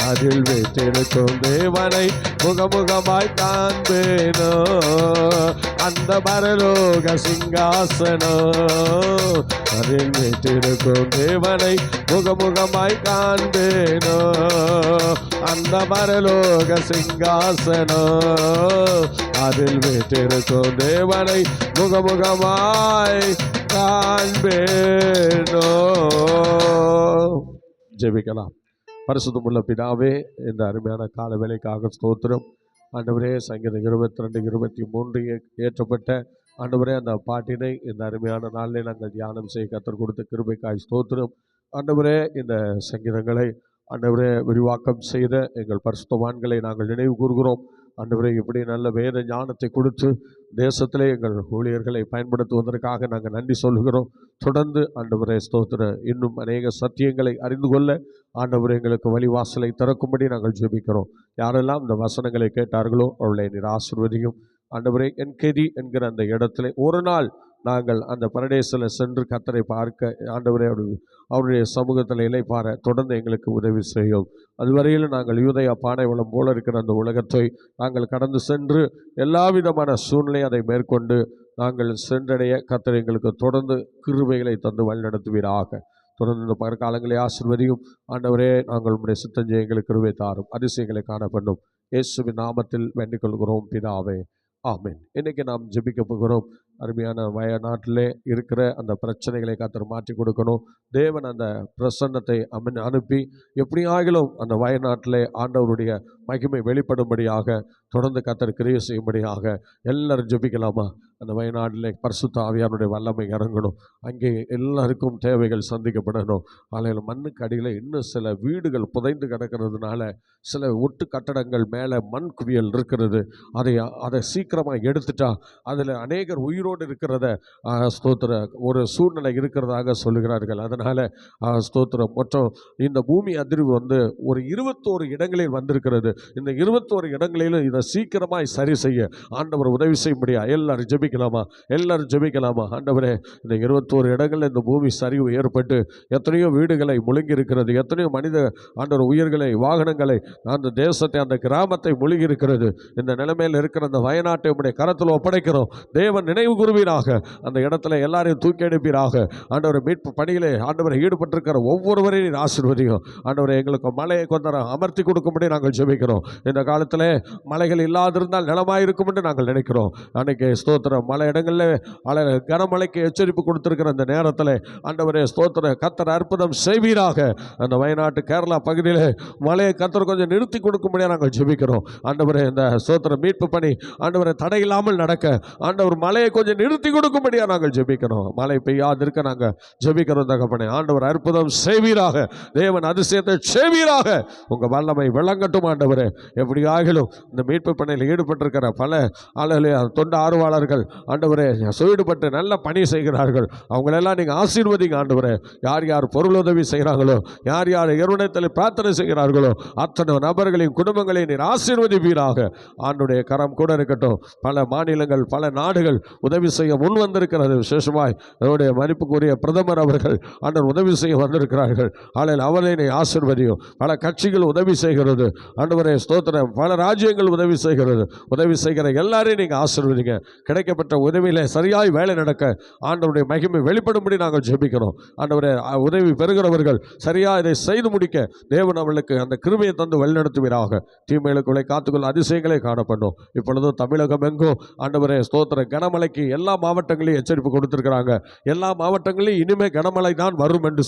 அதில் வீற்றிருக்கும் தேவனை முகமுகமாய் காண்பேனோ. அந்த பரலோக சிங்காசனம் அதில் வீற்றிருக்கும் தேவனை முகமுகமாய் காண்பேனோ. அந்த பரலோக சிங்காசனம் அதில் வீற்றிருக்கும் தேவனை முகமுகமாய் காண்பேனோ. ஜெபிக்கலாம். பரிசுத்தமுள்ள பிதாவே, இந்த அருமையான கால வேளைக்காக ஸ்தோத்திரம். ஆண்டவரே, சங்கீதம் 22, 23 ஏற்றப்பட்ட ஆண்டவரே அந்த பாட்டினை இந்த அருமையான நாளிலே நாங்கள் தியானம் செய்ய கர்த்தர் கொடுத்த கிருபைக்காய் ஸ்தோத்திரம். ஆண்டவரே, இந்த சங்கீதங்களை ஆண்டவரே விரிவாக்கம் செய்த எங்கள் பரிசுத்தவான்களை நாங்கள் நினைவு கூறுகிறோம். ஆண்டவரே, இப்படி நல்ல வேத ஞானத்தை கொடுத்து தேசத்திலே எங்கள் ஊழியர்களை பயன்படுத்துவதற்காக நாங்கள் நன்றி சொல்கிறோம். தொடர்ந்து ஆண்டவரே ஸ்தோத்திர, இன்னும் அநேக சத்தியங்களை அறிந்து கொள்ள ஆண்டவரே எங்களுக்கு வழிவாசலை திறக்கும்படி நாங்கள் ஜெபிக்கிறோம். யாரெல்லாம் இந்த வசனங்களை கேட்டார்களோ அவளை நீர் ஆசீர்வதியும். ஆண்டவரே, என்கேதி என்கிற அந்த இடத்துல ஒரு நாள் நாங்கள் அந்த பரதேசில் சென்று கர்த்தரை பார்க்க ஆண்டவரே அவருடைய சமூகத்தில் இளைப்பாற தொடர்ந்து எங்களுக்கு உதவி செய்யும். அதுவரையில் நாங்கள் யூதயா பானைவளம் போல இருக்கிற அந்த உலகத்தை நாங்கள் கடந்து சென்று எல்லா விதமான சூழ்நிலை அதை மேற்கொண்டு நாங்கள் சென்றடைய கர்த்தர் எங்களுக்கு தொடர்ந்து கிருபைகளை தந்து வழிநடத்துவீராக. தொடர்ந்து இந்த பகற்காலங்களை ஆசீர்வதியும். ஆண்டவரே, நாங்கள் உம்முடைய சித்தஞ்செய்ய எங்களுக்கு கிருபை தாரும், அதிசயங்களை காணப்படும். இயேசுவின் நாமத்தில் வேண்டிக் கொள்கிறோம் பிதாவே, ஆமென். இன்னைக்கு நாம் ஜெபிக்க போகிறோம். அருமையான வயநாட்டிலே இருக்கிற அந்த பிரச்சனைகளை கர்த்தர் மாற்றி கொடுக்கணும். தேவன் அந்த பிரசன்னத்தை அனுப்பி எப்படியாகிலும் அந்த வயநாட்டிலே ஆண்டவருடைய மகிமை வெளிப்படும்படியாக தொடர்ந்து கர்த்தர் கிரியை செய்யும்படியாக எல்லாரும் ஜெபிக்கலாமா? அந்த வயநாட்டிலே பரிசுத்த ஆவியானுடைய வல்லமை இறங்கணும். அங்கே எல்லாருக்கும் தேவைகள் சந்திக்கப்படணும். அதில் மண்ணுக்கு அடியில் இன்னும் சில வீடுகள் புதைந்து கிடக்கிறதுனால சில ஒட்டு கட்டடங்கள் மேலே மண் குவியல் இருக்கிறது. அதை சீக்கிரமாக எடுத்துட்டா அதில் அநேகர் உயிரோடு இருக்கிறத ஸ்தோத்திர ஒரு சூழ்நிலை இருக்கிறதாக சொல்லுகிறார்கள். அதனால் ஸ்தோத்திரம் மற்றும் இந்த பூமி அதிர்வு ஒரு 21 இடங்களில் வந்திருக்கிறது. இந்த 21 இடங்களிலும் இதை சீக்கிரமாய் சரி செய்ய ஆண்டவர் உதவி செய்யும்படியா எல்லாரும் ஜெபிக்கலாமா? எல்லாரும் ஜெபிக்கலாமா? ஆண்டவரே, இந்த 21 இடங்களில் இந்த பூமி சரிவு ஏற்பட்டு எத்தனையோ வீடுகளை முழுங்கி இருக்கிறது. எத்தனையோ மனித ஆண்டவர் உயிர்களை, வாகனங்களை, அந்த தேசத்தை, அந்த கிராமத்தை முழுகி இருக்கிறது. இந்த நிலைமையில் இருக்கிற அந்த வயநாட்டை உடைய கரத்தில் ஒப்படைக்கிறோம். தேவன் நினைவு கூறுவீராக. அந்த இடத்துல எல்லாரையும் தூக்கி எடுப்பீராக. ஆண்டவர் மீட்பு பணியிலே ஆண்டவரை ஈடுபட்டிருக்கிற ஒவ்வொருவரையும் ஆசீர்வதியும். ஆண்டவரை எங்களுக்கு மழையை கொஞ்சம் அமர்த்தி கொடுக்கும்படி நாங்கள் ஜெபிக்கிறோம். இந்த காலத்தில் மழைகள் இல்லாதிருந்தால் நிலமாயிருக்கும் என்று நாங்கள் நினைக்கிறோம். அன்னைக்கு ஸ்தோத்திரம் மழை இடங்களில் கனமழைக்கு எச்சரிப்பு கொடுத்திருக்கிற அந்த நேரத்தில் ஆண்டவரே ஸ்தோத்திர கர்த்தர் அற்புதம் செய்வீராக. அந்த வயநாட்டு கேரளா பகுதியில் மழையை கர்த்தர் கொஞ்சம் நிறுத்தி கொடுக்கும்படியாக நாங்கள் ஜெபிக்கிறோம். ஆண்டவரே, இந்த ஸ்தோத்திர மீட்பு பணி ஆண்டவரை தடையில்லாமல் நடக்க ஆண்டவர் மழையை கொஞ்சம் நிறுத்தி கொடுக்கும்படியாக நாங்கள் ஜெபிக்கிறோம். மழை பெய்யாதிருக்க நாங்கள் ஜெபிக்கிறோம் தகப்பனே. ஆண்டவர் அற்புதம் செய்வீராக. தேவன் அதிசயத்தை செய்வீராக. உங்கள் வல்லமை விளங்கட்டும் ஆண்டவரே. எப்படி ஆகிலும் இந்த மீட்பு பணியில் ஈடுபட்டிருக்கிற பல தொண்டு ஆர்வலர்கள் ஆண்டவரே ஈடுபட்டு நல்ல பணி செய்கிறார்கள். அவங்களெல்லாம் நீங்கள் ஆசீர்வதிங்க ஆண்டவரே. யார் யார் பொருளுதவி செய்கிறாங்களோ, யார் யார் இறைவனிடத்தில் பிரார்த்தனை செய்கிறார்களோ அத்தனை நபர்களின் குடும்பங்களையும் நீர் ஆசீர்வதிப்பீராக. ஆண்டுடைய கரம் கூட இருக்கட்டும். பல மாநிலங்கள், பல நாடுகள் உதவி செய்ய முன் வந்திருக்கிறது. விசேஷமாய் அவருடைய மதிப்புக்குரிய பிரதமர் அவர்கள் ஆண்டவர் உதவி செய்ய வந்திருக்கிறார்கள். அவரை நீ ஆசீர்வதியும். பல கட்சிகள் உதவி செய்கிறது ஆண்டவரே, ஸ்தோத்திரம். பல ராஜ்யங்கள் உதவி செய்கிறது. உதவி செய்கிற எல்லாரையும் நீங்கள் ஆசீர்வதிங்க. கிடைக்கப்பட்ட உதவியிலே சரியாய் வேலை நடக்க ஆண்டவருடைய மகிமை வெளிப்படும்படி நாங்கள் ஜெபிக்கிறோம். ஆண்டவரே, உதவி பெறுகிறவர்கள் சரியாக இதை செய்து முடிக்க தேவன் அவர்களுக்கு அந்த கிருபையை தந்து வழிநடத்துவீராக. தீமைகளுக்குள்ளே காத்துக்கொள்ள அதிசயங்களே காணப்படும். இப்பொழுதும் தமிழகம் எங்கும் ஆண்டவரே ஸ்தோத்திர கனமழைக்கு எல்லா மாவட்டங்களையும் எச்சரிப்பு கொடுத்திருக்கிறாங்க. எல்லா மாவட்டங்களையும் இனிமே கனமழை தான் வரும் என்று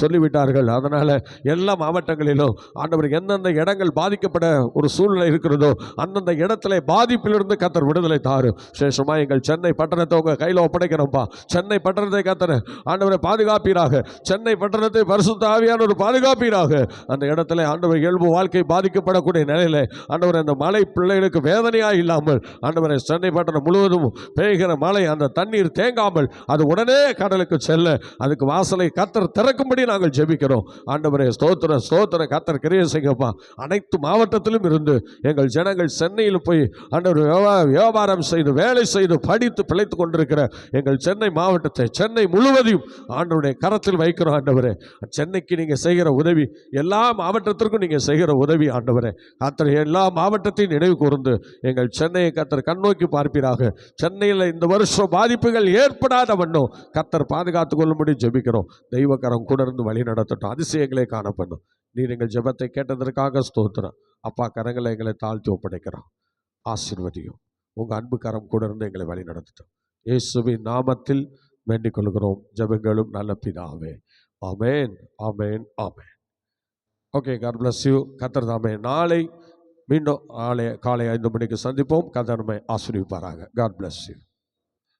சொல்லிவிட்டார்கள். அதனால எல்லா மாவட்டங்களிலும் ஆண்டவர் எந்தெந்த இடங்கள் பாதிக்கப்பட ஒரு சூழ்நிலை இருக்கிறதோ அந்தந்த இடத்துல பாதிப்பிலிருந்து கர்த்தர் விடுதலை தாரு. விசேஷமா எங்கள் சென்னை பட்டணத்தை உங்க கையில் ஒப்படைக்கிறோம்ப்பா. சென்னை பட்டணத்தை கர்த்தர் ஆண்டவரை பாதுகாப்பீராக. சென்னை பட்டணத்தை பரிசுத்த ஆவியானவர் பாதுகாப்பீராக. அந்த இடத்துல ஆண்டவர் இயல்பு வாழ்க்கை பாதிக்கப்படக்கூடிய நிலையில ஆண்டவர் அந்த மழை பிள்ளைகளுக்கு வேதனையா இல்லாமல் ஆண்டவரை சென்னை பட்டணம் முழுவதும் பெய்கிற மழை அந்த தண்ணீர் தேங்காமல் அது உடனே கடலுக்கு செல்ல அதுக்கு வாசலை கர்த்தர் திறக்கும்படி நாங்கள் ஜெபிக்கிறோம். ஆண்டவரே ஸ்தோத்திர கர்த்தர் கிரியை செய்யப்பா. அனைத்து மாவட்டத்திலும் இருந்து எங்கள் ஜனங்கள் சென்னையில் போய் ஆண்டவர் வியாபாரம் செய்து வேலை செய்து படித்து பிழைத்து கொண்டிருக்கிற எங்கள் சென்னை மாவட்டத்தை, சென்னை முழுவதையும் ஆண்டவருடைய கரத்தில் வைக்கிறோம். ஆண்டவரே, சென்னைக்கு நீங்கள் செய்கிற உதவி, எல்லா மாவட்டத்திற்கும் நீங்கள் செய்கிற உதவி ஆண்டவரே கர்த்தர் எல்லா மாவட்டத்தையும் நினைவு கூர்ந்து எங்கள் சென்னையை கர்த்தர் கண்ணோக்கி பார்ப்பீராக. சென்னையில் இந்த வருஷம் பாதிப்புகள் ஏற்படாத வண்ணம் கர்த்தர் பாதுகாத்துக் கொள்ளும்படி ஜெபிக்கிறோம். தெய்வக்கரம் கூட இருந்து வழி நடத்தட்டும். அதிசயங்களே காணப்படும். நீர் எங்கள் ஜெபத்தை கேட்டதற்காக ஸ்தோத்திரம். அப்பா, கரங்களை எங்களை தாழ்த்தி ஒப்படைக்கிறோம். ஆசீர்வதியும். உங்கள் அன்பு கரம் கூட இருந்து எங்களை வழி நடத்தட்டும். இயேசுவின் நாமத்தில் வேண்டிக் கொள்கிறோம் ஜெபங்களும் நல்ல பிதாவே. ஆமென், ஆமென், ஆமென். Okay, God bless you. கர்த்தர் தாமே நாளை மீண்டும் காலை 5 மணிக்கு சந்திப்போம். கர்த்தர் நம்மை ஆசீர்வதிப்பாராக. God bless you.